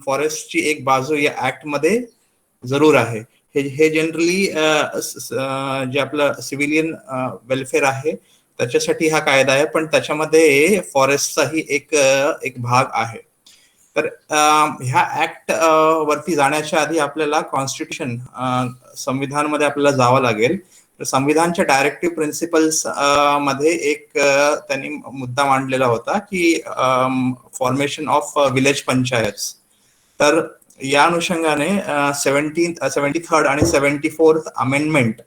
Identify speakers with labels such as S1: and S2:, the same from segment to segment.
S1: फॉरेस्टची एक बाजू या ऍक्ट मध्ये जरूर आहे. हे जनरली जे आपलं सिव्हिलियन वेलफेअर आहे त्याच्यासाठी हा कायदा आहे, पण त्याच्यामध्ये फॉरेस्टचाही एक भाग आहे. तर ह्या ऍक्ट वरती जाण्याच्या आधी आपल्याला कॉन्स्टिट्यूशन संविधानमध्ये आपल्याला जावं लागेल. तर संविधानच्या डायरेक्टिव्ह प्रिन्सिपल्स मध्ये एक त्यांनी मुद्दा मांडलेला होता की फॉर्मेशन ऑफ विलेज पंचायत. तर या अनुषंगाने 73rd आणि 74th अमेंडमेंट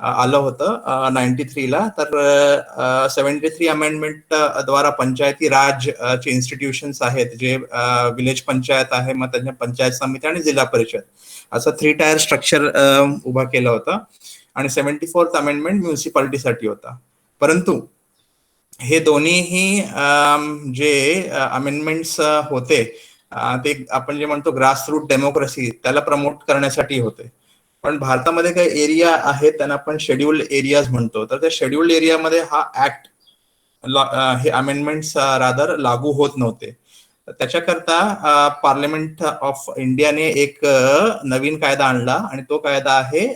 S1: आलं होतं 93 ला. तर 73 अमेंडमेंट द्वारा पंचायती राज चे इन्स्टिट्यूशन्स आहेत जे विलेज पंचायत आहे, मग त्यांच्या पंचायत समिती आणि जिल्हा परिषद असं 3 टायर स्ट्रक्चर उभा केलं होतं. आणि 74th अमेंडमेंट म्युन्सिपालिटीसाठी होता. परंतु हे दोन्हीही जे अमेंडमेंट्स होते ते आपण जे म्हणतो ग्रासरूट डेमोक्रेसी त्याला प्रमोट करण्यासाठी होते. पण भारतामध्ये काही एरिया आहेत त्यांना आपण शेड्युल्ड एरियाज म्हणतो. तर त्या शेड्युल्ड एरियामध्ये हा ऍक्ट हे अमेंडमेंट्स रादर लागू होत नव्हते. त्याच्याकरता पार्लमेंट ऑफ इंडियाने एक नवीन कायदा आणला आणि तो कायदा आहे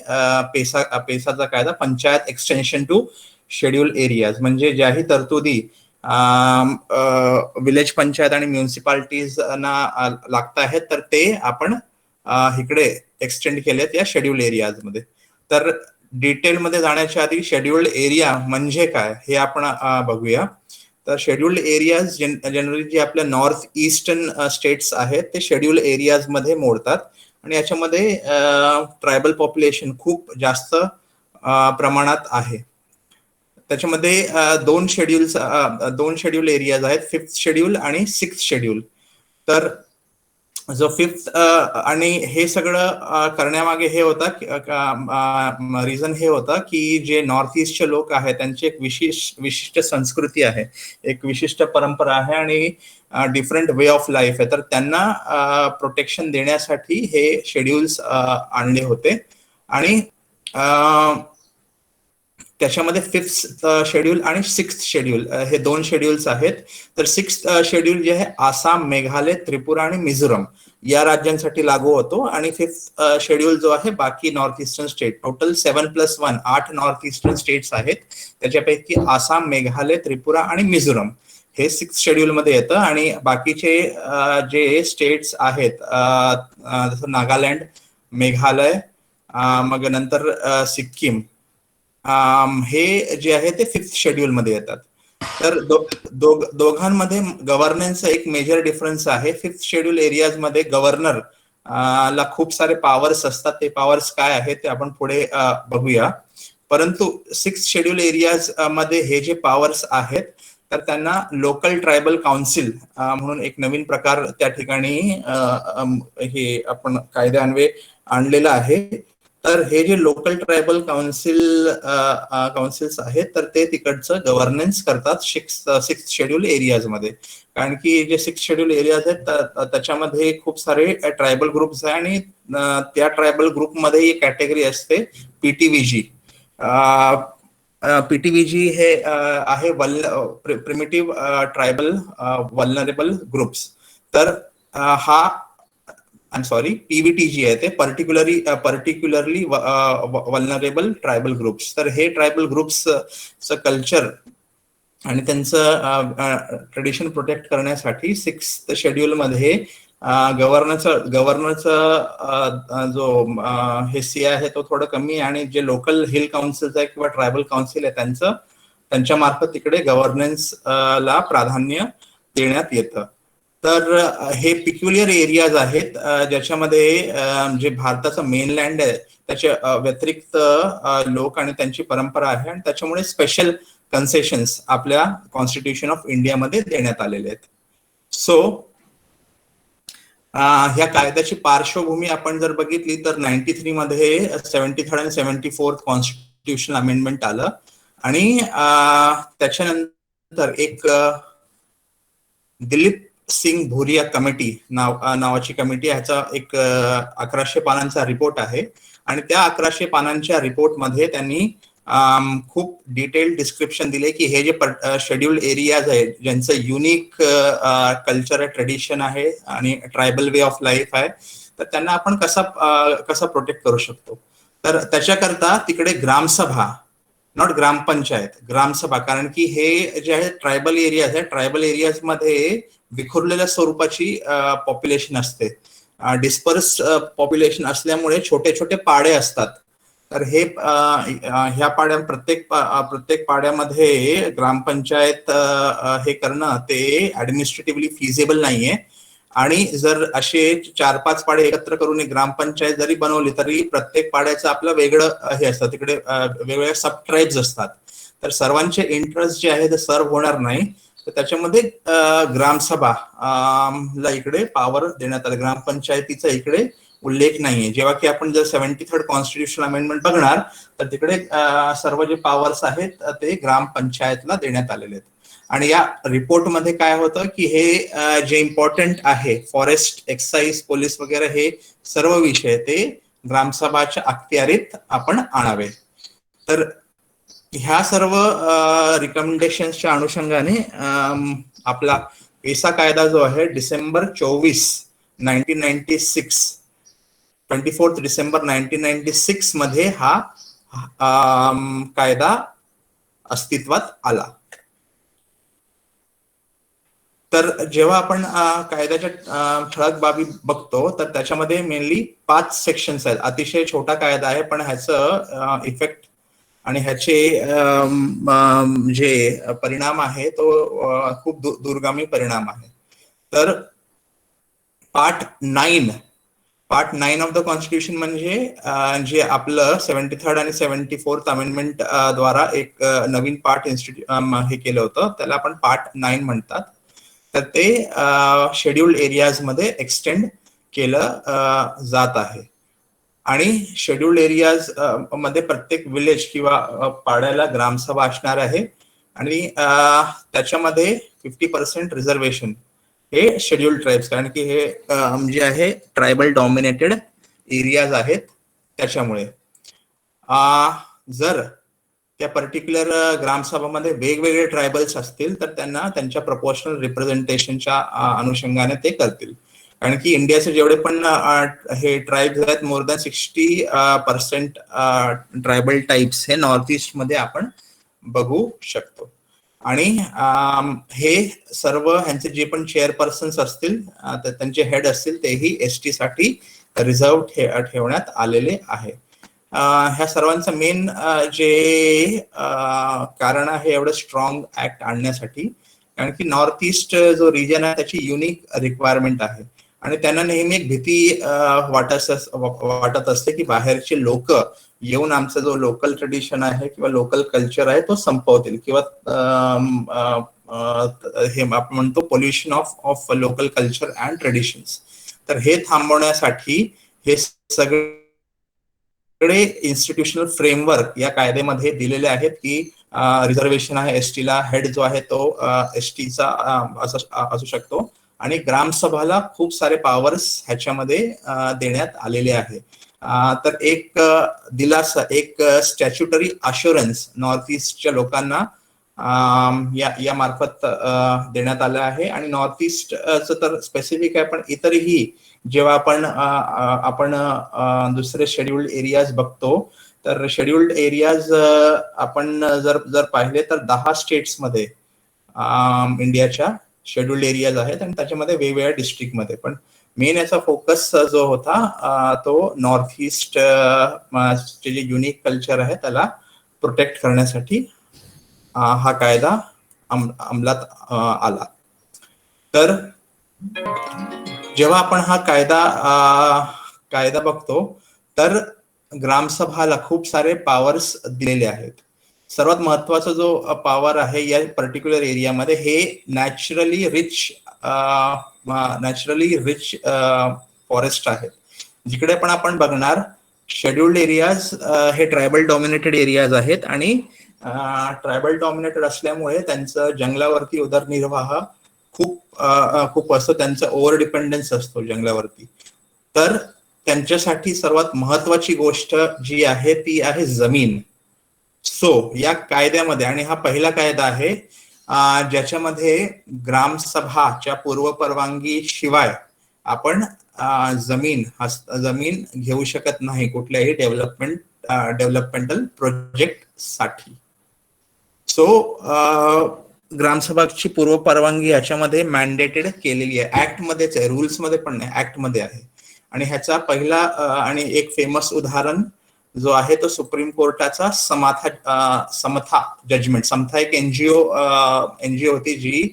S1: पेसाचा कायदा, panchayat extension to scheduled areas. म्हणजे ज्याही तरतुदी विलेज पंचायत आणि म्युन्सिपालिटीजना लागत आहेत तर ते आपण इकडे एक्सटेंड केलेत या शेड्युल्ड एरियाज मध्ये. तर डिटेलमध्ये जाण्याच्या आधी शेड्युल्ड एरिया म्हणजे काय हे आपण बघूया. तर शेड्युल्ड एरियाज जनरली जे आपल्या नॉर्थ ईस्टर्न स्टेट्स आहेत ते शेड्युल्ड एरियाज मध्ये मोडतात आणि याच्यामध्ये ट्रायबल पॉप्युलेशन खूप जास्त प्रमाणात आहे. त्याच्यामध्ये दोन शेड्यूल एरियाज आहेत, 5th शेड्यूल आणि 6th शेड्यूल. तर जो 5th आणि हे सगळं करण्यामागे हे होता रिझन हे होतं की जे नॉर्थ ईस्टचे लोक आहेत त्यांची एक विशिष्ट संस्कृती आहे, एक विशिष्ट परंपरा आहे आणि डिफरंट वे ऑफ लाईफ आहे. तर त्यांना प्रोटेक्शन देण्यासाठी हे शेड्यूल्स आणले होते. आणि त्याच्यामध्ये 5th शेड्यूल आणि 6th शेड्यूल हे 2 शेड्यूल्स आहेत. तर 6th शेड्यूल जे आहे आसाम, मेघालय, त्रिपुरा आणि मिझोरम या राज्यांसाठी लागू होतो. आणि 5th शेड्यूल जो आहे बाकी north eastern state, total 7+1 8 north eastern states आहेत. त्याच्यापैकी आसाम, मेघालय, त्रिपुरा आणि मिझोरम हे 6th शेड्यूल मध्ये येतं. आणि बाकीचे जे स्टेट्स आहेत जसं नागालँड, मेघालय, मग नंतर सिक्कीम हे जे आहे ते 5th शेड्यूल मध्ये येतात. तर दोघांमध्ये गव्हर्नन्सचा एक मेजर डिफरन्स आहे. 5th शेड्यूल एरियाज मध्ये गव्हर्नर ला खूप सारे पॉवर्स असतात. ते पॉवर्स काय आहेत ते आपण पुढे बघूया. परंतु 6th शेड्यूल एरियाज मध्ये हे जे पॉवर्स आहेत तर त्यांना लोकल ट्रायबल काउन्सिल म्हणून एक नवीन प्रकार त्या ठिकाणी हे आपण कायद्यान्वये आणलेला आहे. तर हे जे लोकल ट्रायबल काउन्सिल्स आहेत तर ते तिकडचं गव्हर्नन्स करतात 6th शेड्यूल एरियाज मध्ये. कारण की जे 6th शेड्यूल एरियाज आहेत त्याच्यामध्ये खूप सारे ट्रायबल ग्रुप्स आहे आणि त्या ट्रायबल ग्रुपमध्ये एक कॅटेगरी असते पीटीव्हीजी. पीटीव्हीजी हे आहे प्रिमिटिव्ह ट्रायबल वल्नरेबल ग्रुप्स. तर हा पीव्हीटीजी आहे ते पर्टिक्युलरली वल्नरेबल ट्रायबल ग्रुप्स. तर हे ट्रायबल ग्रुप्सचं कल्चर आणि त्यांचं ट्रेडिशन प्रोटेक्ट करण्यासाठी 6th शेड्यूल मध्ये गव्हर्नरचा जो हिस्सा आहे तो थोडं कमी आणि जे लोकल हिल काउन्सिल्स आहे किंवा ट्रायबल काउन्सिल आहे त्यांच्या मार्फत तिकडे गव्हर्नन्स ला प्राधान्य देण्यात येतं. तर हे पिक्युलियर एरियाज आहेत ज्याच्यामध्ये जे भारताचं मेनलँड आहे त्याच्या व्यतिरिक्त लोक आणि त्यांची परंपरा आहे आणि त्याच्यामुळे स्पेशल कन्सेशन्स आपल्या कॉन्स्टिट्यूशन ऑफ इंडियामध्ये देण्यात आलेले आहेत. सो ह्या कायद्याची पार्श्वभूमी आपण जर बघितली तर 93 मध्ये 73rd आणि 74th कॉन्स्टिट्यूशनल अमेंडमेंट आलं आणि त्याच्यानंतर एक दिलीप सिंग भुरिया कमिटी नावाची कमिटी, ह्याचा एक 1100 पानांचा रिपोर्ट आहे आणि त्या 1100 पानांच्या रिपोर्टमध्ये त्यांनी खूप डिटेल डिस्क्रिप्शन दिले की हे जे शेड्यूल्ड एरियाज आहेत ज्यांचं युनिक कल्चर ट्रेडिशन आहे आणि ट्रायबल वे ऑफ लाईफ आहे, तर त्यांना आपण कसा प्रोटेक्ट करू शकतो. तर त्याच्याकरता तिकडे ग्रामसभा, नॉट ग्रामपंचायत, ग्रामसभा, कारण की हे जे आहे ट्रायबल एरियाज आहे, ट्रायबल एरियाज मध्ये विखुरलेल्या स्वरूपाची पॉप्युलेशन असते, डिस्पर्स पॉप्युलेशन असल्यामुळे छोटे छोटे पाडे असतात. तर हे ह्या प्रत्येक पाड्यामध्ये ग्रामपंचायत हे करणं ते ऍडमिनिस्ट्रेटिव्हली फिजिबल नाहीये. आणि जर असे 4-5 पाडे एकत्र करून एक ग्रामपंचायत जरी बनवली तरी प्रत्येक पाड्याचं आपलं वेगळं हे असतं, तिकडे वेगवेगळ्या सब ट्राईब्स असतात, तर सर्वांचे इंटरेस्ट जे आहे ते सर्व होणार नाही. तर त्याच्यामध्ये ग्रामसभा ला इकडे पॉवर देण्यात आलं, ग्रामपंचायतीचा इकडे उल्लेख नाहीये. जेव्हा की आपण जर 73rd कॉन्स्टिट्यूशन अमेंडमेंट बघणार तर तिकडे सर्व जे पॉवर्स आहेत ते ग्रामपंचायतला देण्यात आलेले आहेत. आणि या रिपोर्टमध्ये काय होतं की हे जे इम्पॉर्टंट आहे, फॉरेस्ट, एक्साइज, पोलीस वगैरे, हे सर्व विषय ते ग्रामसभाच्या अखत्यारीत आपण आणावे. तर ह्या सर्व रिकमेंडेशन्सच्या अनुषंगाने आपला पेसा कायदा जो आहे डिसेंबर 24, 1996, 24 डिसेंबर 1996 मध्ये हा कायदा अस्तित्वात आला. तर जेव्हा आपण कायद्याच्या ठळक बाबी बघतो तर त्याच्यामध्ये मेनली 5 सेक्शन्स आहेत. अतिशय छोटा कायदा आहे पण ह्याचं इफेक्ट आणि ह्याचे जे परिणाम आहे तो खूप दूरगामी परिणाम आहे. तर पार्ट 9 ऑफ द कॉन्स्टिट्यूशन म्हणजे जे आपलं 73rd आणि 74th अमेंडमेंट द्वारा एक नवीन पार्ट हे केलं होतं, त्याला आपण पार्ट 9 म्हणतात. तर ते शेड्यूल्ड एरियाज मध्ये एक्सटेंड केलं जात आहे. आणि शेड्यूल्ड एरियाज मध्ये प्रत्येक विलेज किंवा पाड्याला ग्रामसभा असणार आहे आणि त्याच्यामध्ये 50% रिझर्वेशन हे शेड्यूल्ड ट्राईब्स, कारण की हे जे आहे ट्रायबल डॉमिनेटेड एरियाज आहेत त्याच्यामुळे. जर त्या पर्टिक्युलर ग्रामसभामध्ये वेगवेगळे ट्रायबल्स असतील तर त्यांना त्यांच्या प्रपोर्शनल रिप्रेझेंटेशनच्या अनुषंगाने ते करतील. कारण की इंडियाचे जेवढे पण हे ट्राईब्स आहेत, मोर दॅन 60% ट्रायबल टाइप्स हे नॉर्थ ईस्ट मध्ये आपण बघू शकतो. आणि हे सर्व ह्यांचे जे पण चेअरपर्सन्स असतील, त्यांचे हेड असतील, तेही एसटी साठी रिझर्व ठेवण्यात आलेले आहे. ह्या सर्वांचं मेन जे कारण आहे एवढं स्ट्रॉंग ऍक्ट आणण्यासाठी, कारण की नॉर्थ ईस्ट जो रिजन आहे त्याची युनिक रिक्वायरमेंट आहे आणि त्यांना नेहमी एक भीती वाटत असते की बाहेरचे लोक येऊन आमचा जो लोकल ट्रेडिशन आहे किंवा लोकल कल्चर आहे तो संपवतील, किंवा हे आपण म्हणतो pollution of local culture and traditions. तर हे थांबवण्यासाठी हे सगळे इन्स्टिट्यूशनल फ्रेमवर्क या कायद्यामध्ये दिलेले आहेत की रिझर्वेशन आहे एसटीला, हेड जो आहे तो एसटीचा असू शकतो आणि ग्रामसभाला खूप सारे पॉवर्स ह्याच्यामध्ये देण्यात आलेले आहे. तर एक दिलासा, एक स्टॅच्युटरी अश्युरन्स नॉर्थ ईस्टच्या लोकांना या मार्फत देण्यात आलं आहे. आणि नॉर्थ ईस्टचं तर स्पेसिफिक आहे, पण इतरही जेव्हा आपण दुसरे शेड्यूल्ड एरियाज बघतो तर शेड्यूल्ड एरियाज आपण जर पाहिले तर 10 स्टेट्समध्ये इंडियाच्या शेड्यूल्ड एरियाज आहेत आणि त्याच्यामध्ये वेगवेगळ्या डिस्ट्रिक्टमध्ये. पण मेन याचा फोकस जो होता तो नॉर्थ ईस्ट चे जे युनिक कल्चर आहे त्याला प्रोटेक्ट करण्यासाठी हा कायदा अंमलात आला. तर जेव्हा आपण हा कायदा बघतो तर ग्रामसभाला खूप सारे पॉवर्स दिलेले आहेत. सर्वात महत्वाचा जो पॉवर आहे या पर्टिक्युलर एरियामध्ये हे नॅचरली रिच फॉरेस्ट आहेत. जिकडे पण आपण बघणार शेड्यूल्ड एरियाज हे ट्रायबल डॉमिनेटेड एरियाज आहेत आणि ट्रायबल डॉमिनेटेड असल्यामुळे त्यांचं जंगलावरती उदरनिर्वाह खूप असतो, त्यांचा ओव्हर डिपेंडन्स असतो जंगलावरती. तर त्यांच्यासाठी सर्वात महत्वाची गोष्ट जी आहे ती आहे जमीन. सो या कायद्यामध्ये, आणि हा पहिला कायदा आहे ज्याच्यामध्ये ग्रामसभाच्या पूर्व परवानगी शिवाय आपण जमीन घेऊ शकत नाही कुठल्याही डेव्हलपमेंटल प्रोजेक्ट साठी. सो ग्रामसभाची पूर्व परवानगी याच्यामध्ये मॅन्डेटेड केलेली आहे, ऍक्ट मध्येच आहे, रुल्स मध्ये पण नाही, ऍक्ट मध्ये आहे. आणि ह्याचा पहिला आणि एक फेमस उदाहरण जो आहे तो सुप्रीम कोर्टाचा समथा जजमेंट. समथा एक एनजीओ होती जी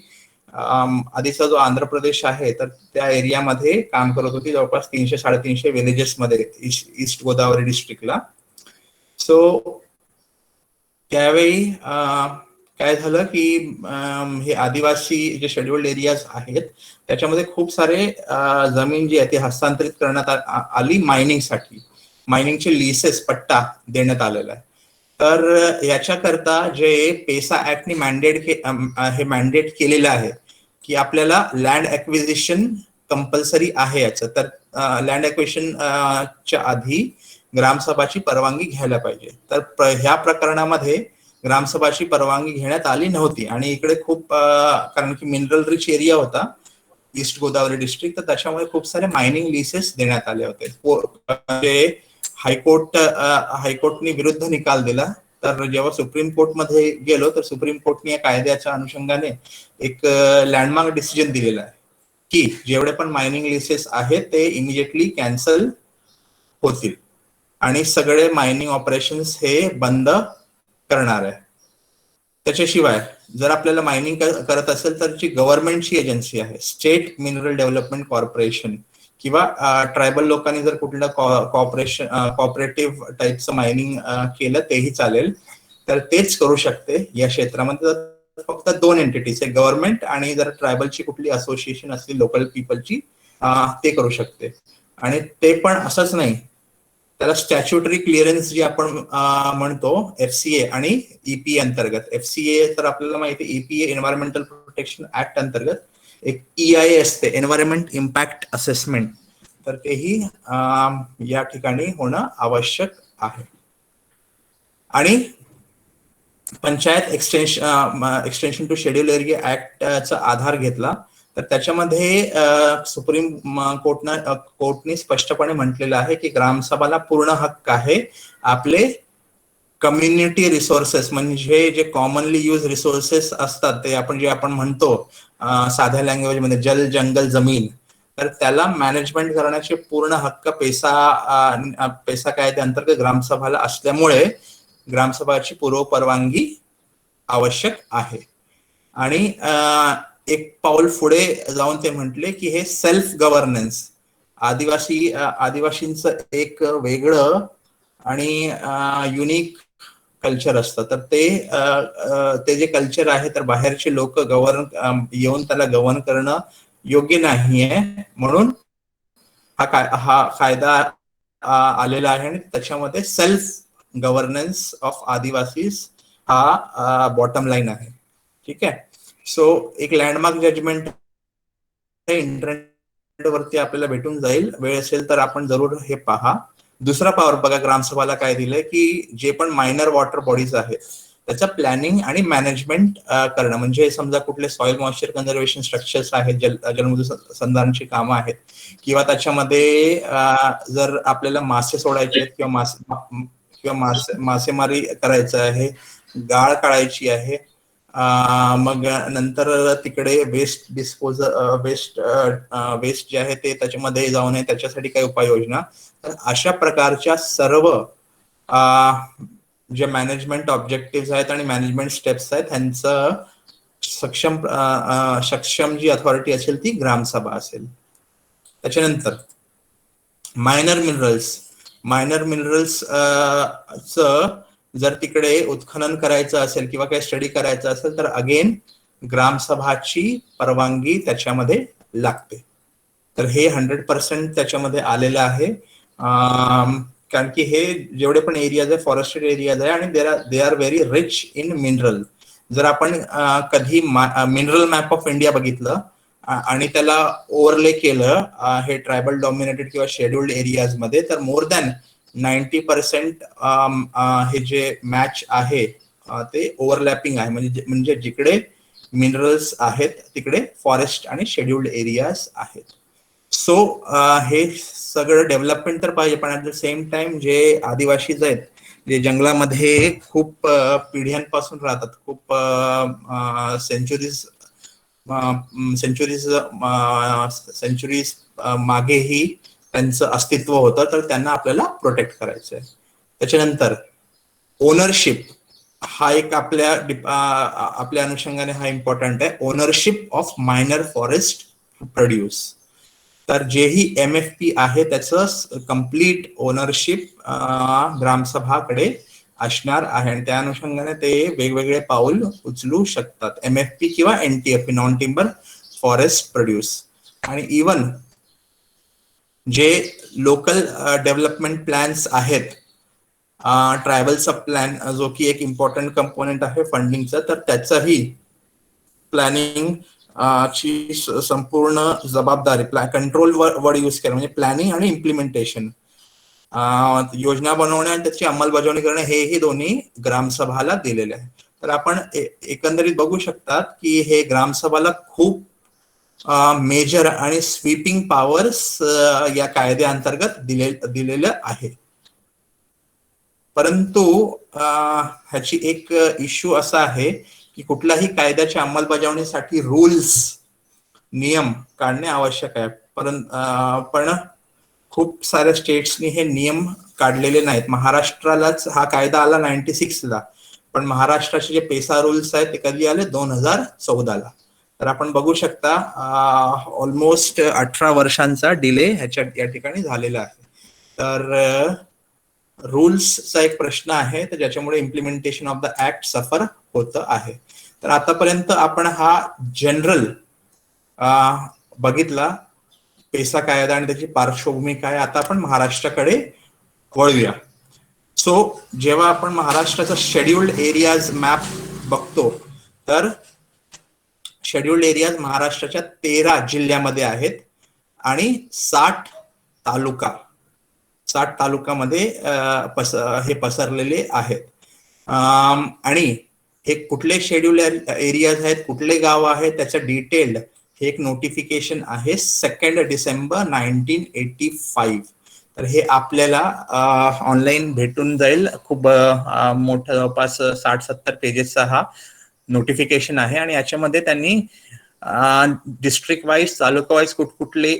S1: आधीचा जो आंध्र प्रदेश आहे तर त्या एरियामध्ये काम करत होती, जवळपास 300-350 विलेजेस मध्ये ईस्ट गोदावरी डिस्ट्रिक्टला. सो त्यावेळी काय झालं की हे आदिवासी जे शेड्युल्ड एरियाज आहेत त्याच्यामध्ये खूप सारे जमीन जी आहे ती हस्तांतरित करण्यात आली मायनिंगसाठी. मायनिंगचे लिसेस पट्टा देण्यात आलेला आहे. तर याच्याकरता जे पेसा ऍक्टनी मॅन्डेट केलेलं आहे की आपल्याला लँड ऍक्विजिशन कंपल्सरी आहे याचं. तर लँड ऍक्विजिशन च्या आधी ग्रामसभाची परवानगी घ्यायला पाहिजे. तर ह्या प्रकरणामध्ये ग्रामसभाची परवानगी घेण्यात आली नव्हती. आणि इकडे खूप कारण की मिनरल रिच एरिया होता ईस्ट गोदावरी डिस्ट्रिक्ट, तर त्याच्यामुळे खूप सारे मायनिंग लिसेस देण्यात आले होते. हायकोर्टने विरुद्ध निकाल दिला. तर जेव्हा सुप्रीम कोर्टमध्ये गेलो तर सुप्रीम कोर्टने या कायद्याच्या अनुषंगाने एक लँडमार्क डिसिजन दिलेला आहे की जेवढे पण मायनिंग लिसेस आहेत ते इमिजिएटली कॅन्सल होतील आणि सगळे मायनिंग ऑपरेशन्स हे बंद करणार आहे. त्याच्याशिवाय जर आपल्याला मायनिंग करत असेल तर जी गव्हर्नमेंटची एजन्सी आहे स्टेट मिनरल डेव्हलपमेंट कॉर्पोरेशन किंवा ट्रायबल लोकांनी जर कुठलं कॉपरेटिव्ह टाईपचं मायनिंग केलं तेही चालेल, तर तेच करू शकते या क्षेत्रामध्ये. फक्त 2 एंटिटीज आहे, गव्हर्नमेंट आणि जर ट्रायबलची कुठली असोसिएशन असली लोकल पीपलची ते करू शकते. आणि ते पण असंच नाही, त्याला स्टॅच्युटरी क्लिअरन्स जी आपण म्हणतो एफसीए आणि ईपीए अंतर्गत. एफसीए तर आपल्याला माहिती आहे, ईपीए एन्व्हायरमेंटल प्रोटेक्शन ऍक्ट अंतर्गत एक EIA असते, एन्व्हायरमेंट इम्पॅक्ट असेसमेंट, तर तेही या ठिकाणी होणं आवश्यक आहे. आणि panchayat extension to scheduled area ऍक्टचा आधार घेतला तर त्याच्यामध्ये सुप्रीम कोर्टने स्पष्टपणे म्हटलेलं आहे की ग्रामसभाला पूर्ण हक्क आहे आपले कम्युनिटी रिसोर्सेस, म्हणजे जे कॉमनली यूज रिसोर्सेस असतात ते आपण म्हणतो साध्या लँग्वेजमध्ये जल जंगल जमीन, तर त्याला मॅनेजमेंट करण्याचे पूर्ण हक्क पेसा कायद्या अंतर्गत ग्रामसभाला असल्यामुळे ग्रामसभाची पूर्व परवानगी आवश्यक आहे. आणि एक पाऊल पुढे जाऊन ते म्हटले की हे सेल्फ गव्हर्नन्स, आदिवासींचं एक वेगळं आणि युनिक कल्चर असतं, तर ते जे कल्चर आहे तर बाहेरचे लोक येऊन त्याला गव्हर्न करणं योग्य नाहीये. म्हणून हा कायदा आलेला आहे आणि त्याच्यामध्ये सेल्फ गव्हर्नन्स ऑफ आदिवासीज हा बॉटम लाईन आहे. ठीक आहे. सो एक लँडमार्क जजमेंट इंटरनेट वरती आपल्याला भेटून जाईल, वेळ असेल तर आपण जरूर हे पहा. दुसरा पावर बघा ग्रामसभाला काय दिलंय की जे पण मायनर वॉटर बॉडीज आहेत त्याचं प्लॅनिंग आणि मॅनेजमेंट करणं, म्हणजे समजा कुठले सॉइल मॉइश्चर कन्झर्वेशन स्ट्रक्चर्स आहेत, जलमृदू संधारणची कामं आहेत, किंवा त्याच्यामध्ये जर आपल्याला मासे सोडायचे आहेत किंवा मासेमारी करायचं आहे, गाळ काढायची आहे, मग नंतर तिकडे वेस्ट जे आहे ते त्याच्यामध्ये जाऊ नये त्याच्यासाठी काही उपाययोजना. तर अशा प्रकारच्या सर्व जे मॅनेजमेंट ऑब्जेक्टिव्ह आहेत आणि मॅनेजमेंट स्टेप्स आहेत त्यांचं सक्षम जी अथॉरिटी असेल ती ग्रामसभा असेल. त्याच्यानंतर मायनर मिनरल्स जर तिकडे उत्खनन करायचं असेल किंवा काही स्टडी करायचं असेल तर अगेन ग्रामसभाची परवानगी त्याच्यामध्ये लागते. तर हे 100% त्याच्यामध्ये आलेलं आहे. कारण की हे जेवढे पण एरियाज आहे फॉरेस्टेड एरियाज आहे आणि they are very rich in mineral. जर आपण कधी मिनरल मॅप ऑफ इंडिया बघितलं आणि त्याला ओव्हरले केलं हे ट्रायबल डॉमिनेटेड किंवा शेड्युल्ड एरियाज मध्ये, तर मोर दॅन 90% हे जे मॅच आहे ते ओव्हरलॅपिंग आहे, म्हणजे जिकडे मिनरल्स आहेत तिकडे फॉरेस्ट आणि शेड्युल्ड एरियाज आहेत. सो हे सगळं डेव्हलपमेंट तर पाहिजे, पण ऍट द सेम टाइम जे आदिवासीज आहेत, जे जंगलामध्ये खूप पिढ्यांपासून राहतात, खूप सेंचुरीज सेंचुरीज सेंचुरीज मागेही त्यांचं अस्तित्व होतं, तर त्यांना आपल्याला प्रोटेक्ट करायचं आहे. त्याच्यानंतर ओनरशिप हा एक आपल्या अनुषंगाने हा इम्पॉर्टंट आहे. Ownership of minor forest produce. तर जेही MFP आहे त्याचं कम्प्लीट ओनरशिप ग्रामसभाकडे असणार आहे, आणि त्या अनुषंगाने ते वेगवेगळे पाऊल उचलू शकतात. MFP किंवा NTFP, non timber forest produce. आणि इवन जे लोकल डेव्हलपमेंट प्लॅन्स आहेत, ट्रायबल सब प्लॅन जो की एक इम्पॉर्टंट कंपोनेंट आहे फंडिंगचा, तर त्याचाही प्लॅनिंग ची संपूर्ण जबाबदारी, कंट्रोल वर्ड यूज केला म्हणजे प्लॅनिंग आणि इम्प्लिमेंटेशन, योजना बनवणे आणि त्याची अंमलबजावणी करणे, हेही दोन्ही ग्रामसभाला दिलेले आहे. तर आपण एकंदरीत बघू शकतात की हे ग्रामसभाला खूप मेजर आणि स्वीपिंग पॉवर्स या कायद्याअंतर्गत दिलेलं आहे. परंतु ह्याची एक इश्यू असा आहे की कुठल्याही कायद्याच्या अंमलबजावणीसाठी रूल्स, नियम काढणे आवश्यक आहे, पण खूप साऱ्या स्टेट्सनी हे नियम काढलेले नाहीत. महाराष्ट्रालाच हा कायदा आला 96ला, पण महाराष्ट्राचे जे पेसा रूल्स आहेत ते कधी आले? 2014ला. तर आपण बघू शकता ऑलमोस्ट 18 वर्षांचा डिले या ठिकाणी झालेला आहे. तर रूल्सचा एक प्रश्न आहे, तर ज्याच्यामुळे इम्प्लिमेंटेशन ऑफ द ऍक्ट सफर होत आहे. तर आतापर्यंत आपण हा जनरल बघितला पेसा कायदा आणि त्याची पार्श्वभूमी काय. आता आपण महाराष्ट्राकडे वळूया. सो जेव्हा आपण महाराष्ट्राचा शेड्युल्ड एरियाज मॅप बघतो, तर शेड्युल्ड एरियाज महाराष्ट्राच्या 13 जिल्ह्यामध्ये आहेत आणि 60 तालुकामध्ये हे पसरलेले आहेत. आणि हे कुठले शेड्युल्ड एरियाज आहेत, कुठले गाव आहेत, त्याचं डिटेल्ड हे एक नोटिफिकेशन आहे 2 डिसेंबर 1985. तर हे आपल्याला ऑनलाईन भेटून जाईल. खूप मोठा, जवळपास 60-70 पेजेसचा हा नोटिफिकेशन आहे, आणि याच्यामध्ये त्यांनी डिस्ट्रिक्ट वाईज, तालुका वाईज कुठले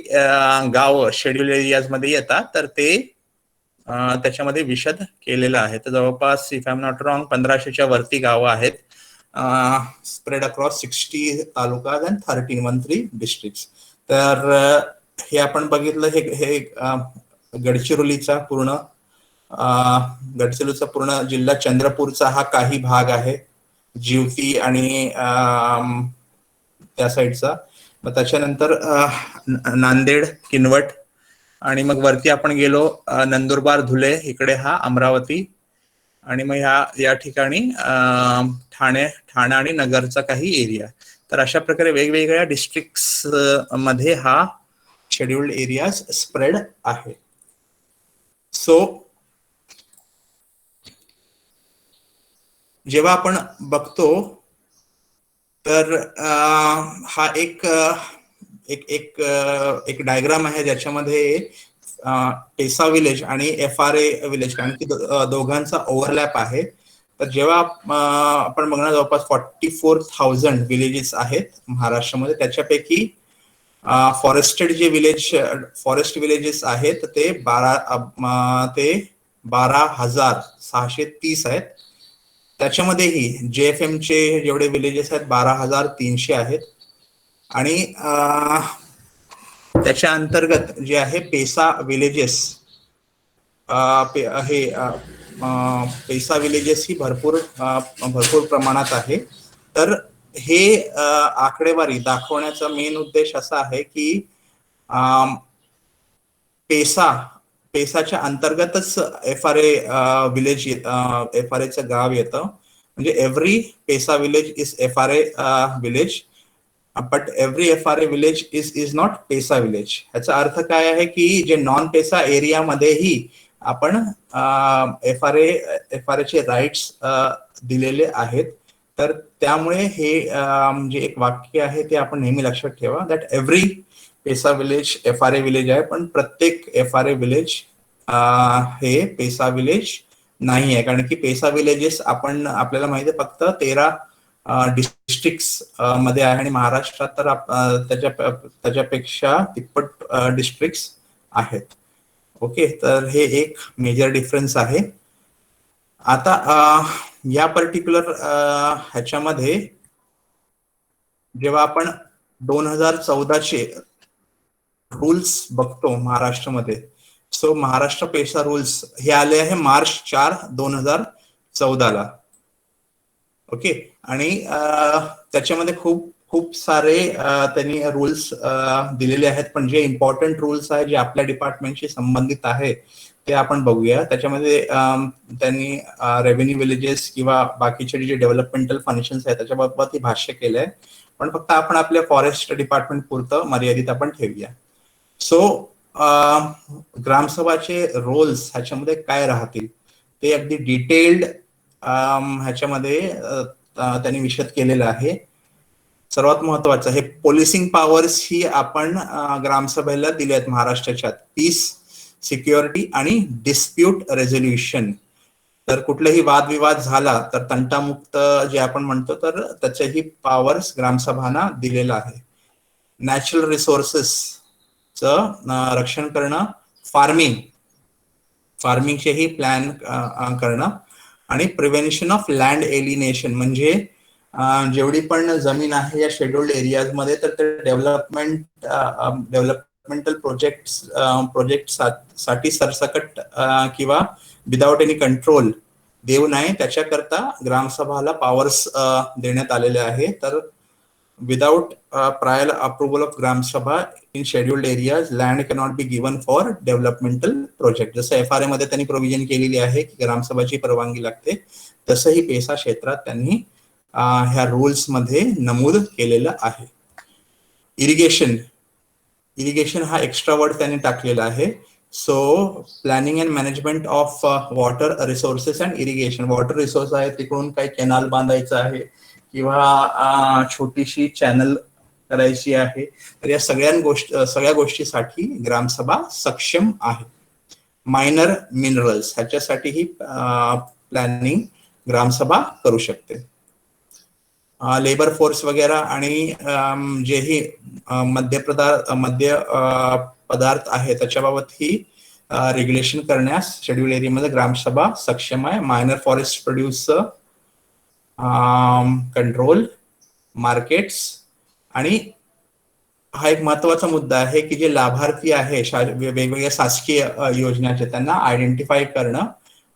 S1: गाव शेड्युल्ड एरियाज मध्ये येतात, तर ते त्याच्यामध्ये विशद केलेलं आहे. तर जवळपास if I am not wrong 1500च्या वरती गावं आहेत, spread across 60 talukas and 13 district. तर हे आपण बघितलं, हे गडचिरोलीचा पूर्ण जिल्हा, चंद्रपूरचा हा काही भाग आहे, जिवती आणि त्या साईडचा. मग त्याच्यानंतर नांदेड, किनवट, आणि मग वरती आपण गेलो नंदुरबार, धुले, इकडे हा अमरावती, आणि मग या ठिकाणी ठाणे आणि नगरचा काही एरिया. तर अशा प्रकारे वेगवेगळ्या डिस्ट्रिक्ट्स मध्ये हा शेड्युल्ड एरियाज स्प्रेड आहे. सो जेव्हा आपण बघतो, तर हा एक डायग्राम आहे ज्याच्यामध्ये पेसा विलेज आणि FRA विलेज, कारण की दोघांचा ओव्हरलॅप आहे. तर जेव्हा आपण बघणार, जवळपास 44,000 विलेजेस आहेत महाराष्ट्रामध्ये. त्याच्यापैकी फॉरेस्ट विलेजेस आहेत ते 12,630 आहेत. त्याच्यामध्येही JFM चे जेवढे विलेजेस आहेत 12,300 आहेत, आणि त्याच्या अंतर्गत जे आहे पेसा विलेजेस, पेसा विलेजेस ही भरपूर प्रमाणात आहे. तर हे आकडेवारी दाखवण्याचा मेन उद्देश असा आहे की पेसाच्या अंतर्गतच FRA विलेज, FRAचं गाव येतं. म्हणजे every PESA village is FRA village, but every FRA village is not PESA village. ह्याचा अर्थ काय आहे की जे नॉन पेसा एरियामध्येही आपण FRA चे राईट्स दिलेले आहेत. तर त्यामुळे हे जे एक वाक्य आहे ते आपण नेहमी लक्षात ठेवा, that every PESA village FRA village आहे, पण प्रत्येक FRA विलेज हे पेसा विलेज नाही आहे. कारण की पेसा विलेजेस आपल्याला माहिती आहे फक्त 13 डिस्ट्रिक्ट्स मध्ये आहे आणि महाराष्ट्रात तर त्याच्यापेक्षा तिप्पट डिस्ट्रिक्ट्स आहेत. ओके, तर हे एक मेजर डिफरन्स आहे. आता या पर्टिक्युलर ह्याच्यामध्ये जेव्हा आपण 2014चे रूल्स बघतो महाराष्ट्रामध्ये, सो महाराष्ट्र पेसा रूल्स हे आले आहे मार्च 4, 2014ला. ओके, आणि त्याच्यामध्ये खूप सारे त्यांनी रूल्स दिलेले आहेत, पण जे इम्पॉर्टंट रूल्स आहेत जे आपल्या डिपार्टमेंटशी संबंधित आहे ते आपण बघूया. त्याच्यामध्ये त्यांनी रेव्हेन्यू विलेजेस किंवा बाकीचे जे डेव्हलपमेंटल फंक्शन्स आहेत त्याच्याबाबत भाष्य केलंय, पण फक्त आपण आपल्या फॉरेस्ट डिपार्टमेंट पुरतं मर्यादित आपण ठेवूया. सो ग्रामसभाचे रोल्स ह्याच्यामध्ये काय राहतील ते अगदी डिटेल्ड ह्याच्यामध्ये त्यांनी विशद केलेलं आहे. सर्वात महत्वाचं हे पोलिसिंग पॉवर्स ही आपण ग्रामसभेला दिल्या आहेत महाराष्ट्राच्यात, पीस, सिक्युरिटी आणि डिस्प्यूट रेझोल्युशन. तर कुठलाही वादविवाद झाला तर तंटामुक्त जे आपण म्हणतो तर त्याचेही पॉवर्स ग्रामसभांना दिलेला आहे. नॅचरल रिसोर्सेसचं रक्षण करणं, फार्मिंगचेही प्लॅन करणं आणि प्रिव्हेन्शन ऑफ लँड एलिनेशन, म्हणजे जेवढी पण जमीन आहे या शेड्युल्ड एरियाज मध्ये तर ते डेव्हलपमेंटल प्रोजेक्ट साठी सरसकट किंवा विदाउट एनी कंट्रोल देऊ नये त्याच्याकरता ग्रामसभाला पॉवर्स देण्यात आलेले आहे. तर without prior approval of gram sabha in scheduled areas land cannot be given for developmental project. जसं FRA मध्ये त्यांनी प्रोव्हिजन केलेली आहे की ग्रामसभाची परवानगी लागते, तसंही पेसा क्षेत्रात त्यांनी ह्या रूल्स मध्ये नमूद केलेलं आहे. इरिगेशन हा एक्स्ट्रा वर्ड त्यांनी टाकलेला आहे. So planning and management of water resources and irrigation. Water resource आहे तिकडून काही कॅनल बांधायचं आहे किंवा छोटीशी चॅनल करायची आहे, तर या सगळ्या गोष्टीसाठी ग्रामसभा सक्षम आहे. मायनर मिनरल्स ह्याच्यासाठीही प्लॅनिंग ग्रामसभा करू शकते. लेबर फोर्स वगैरे आणि जेही मद्य पदार्थ आहे त्याच्याबाबतही रेग्युलेशन करण्यास शेड्यूल एरियामध्ये ग्रामसभा सक्षम आहे. Minor forest produce control, markets, आणि हा एक महत्वाचा मुद्दा आहे की जे लाभार्थी आहे वेगवेगळ्या शासकीय योजनाचे त्यांना आयडेंटिफाय करणं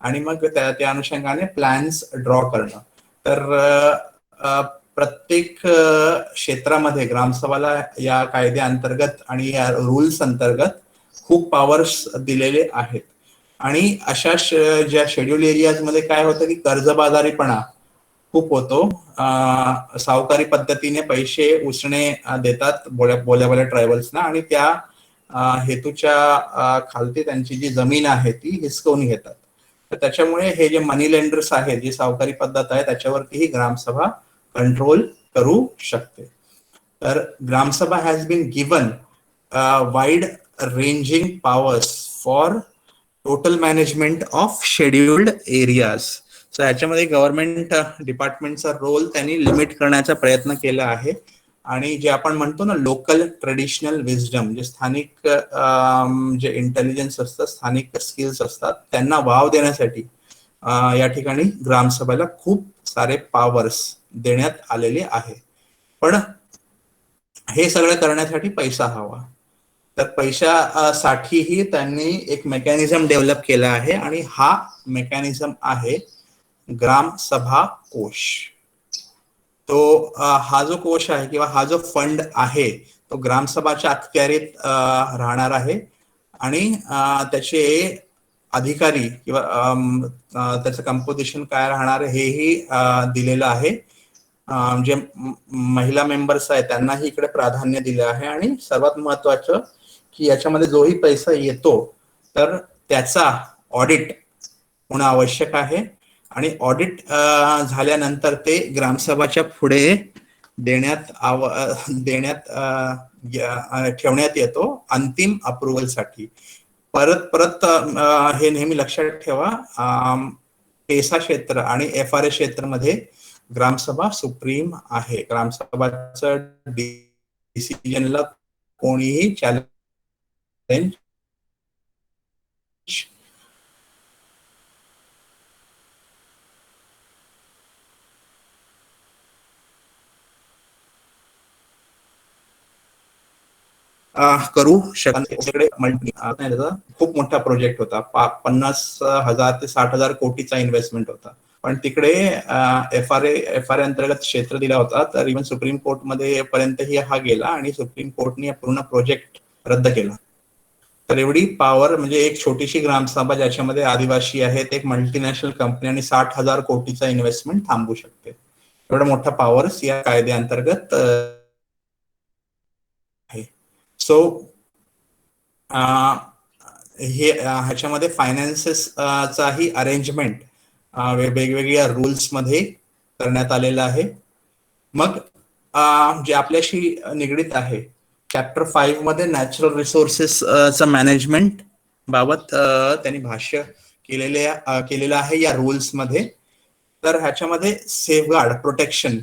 S1: आणि मग त्या अनुषंगाने प्लॅन्स ड्रॉ करणं. तर प्रत्येक क्षेत्रामध्ये ग्रामसभाला या कायद्याअंतर्गत आणि या रूल्स अंतर्गत खूप पॉवर्स दिलेले आहेत. आणि अशा ज्या शेड्यूल एरियाज मध्ये काय होतं की कर्जबाजारीपणा खूप होतो. सावकारी पद्धतीने पैसे उसणे देतात बोल्या ट्रायबल्सना आणि त्या हेतूच्या खालती त्यांची जी जमीन आहे ती हिसकवून घेतात. तर त्याच्यामुळे हे जे मनी लेंडर्स आहेत, जी सावकारी पद्धत आहे त्याच्यावरतीही ग्रामसभा कंट्रोल करू शकते. तर gram sabha has been given wide ranging powers for total management of scheduled areas. So याच्यामध्ये गव्हर्नमेंट डिपार्टमेंटचा रोल त्यांनी लिमिट करण्याचा प्रयत्न केला आहे. आणि जे आपण म्हणतो ना लोकल ट्रेडिशनल विजडम, जे स्थानिक जे इंटेलिजन्स असतं, स्थानिक स्किल्स असतात, त्यांना वाव देण्यासाठी या ठिकाणी ग्रामसभेला खूप सारे पॉवर्स देण्यात आलेले आहे. पण हे सगळं करण्यासाठी पैसा हवा. तर पैशासाठीही त्यांनी एक मेकॅनिझम डेव्हलप केला आहे आणि हा मेकॅनिझम आहे ग्रामसभा कोश. तो हा जो कोश आहे किंवा हा जो फंड आहे तो ग्रामसभाच्या अखत्यारीत राहणार आहे आणि त्याचे अधिकारी किंवा त्याचं कंपोजिशन काय राहणार हेही दिलेलं आहे. जे महिला मेंबर्स आहेत त्यांनाही इकडे प्राधान्य दिलं आहे. आणि सर्वात महत्वाचं की याच्यामध्ये जोही पैसा येतो तर त्याचा ऑडिट होणं आवश्यक आहे आणि ऑडिट झाल्यानंतर ते ग्रामसभाच्या पुढे ठेवण्यात येतो अंतिम अप्रुव्हलसाठी. परत परत हे नेहमी लक्षात ठेवा, पेसा क्षेत्र आणि FRA क्षेत्रामध्ये ग्रामसभा सुप्रीम आहे. ग्रामसभाचं डिसिजनला कोणीही चॅलेंज करू शकत. खूप मोठा प्रोजेक्ट होता, 50,000 ते 60,000 कोटीचा इन्व्हेस्टमेंट होता. पण तिकडे FRA अंतर्गत क्षेत्र दिला होता, तर इव्हन सुप्रीम कोर्टमध्ये पर्यंतही हा गेला आणि सुप्रीम कोर्टने पूर्ण प्रोजेक्ट रद्द केला. तर एवढी पॉवर, म्हणजे एक छोटीशी ग्रामसभा ज्याच्यामध्ये आदिवासी आहेत, एक मल्टीनॅशनल कंपनी आणि 60,000 कोटीचा इन्व्हेस्टमेंट थांबू शकते. एवढा मोठा पॉवर्स या कायद्याअंतर्गत आहे. सो हे ह्याच्यामध्ये फायनान्सेसचाही अरेंजमेंट वेगवेगळ्या रूल्स मध्ये करण्यात आलेलं आहे. मग जे आपल्याशी निगडीत आहे, चॅप्टर 5 मध्ये नॅचरल रिसोर्सेसचा मॅनेजमेंट बाबत त्यांनी भाष्य केलेलं आहे या रूल्स मध्ये. तर ह्याच्यामध्ये सेफगार्ड प्रोटेक्शन,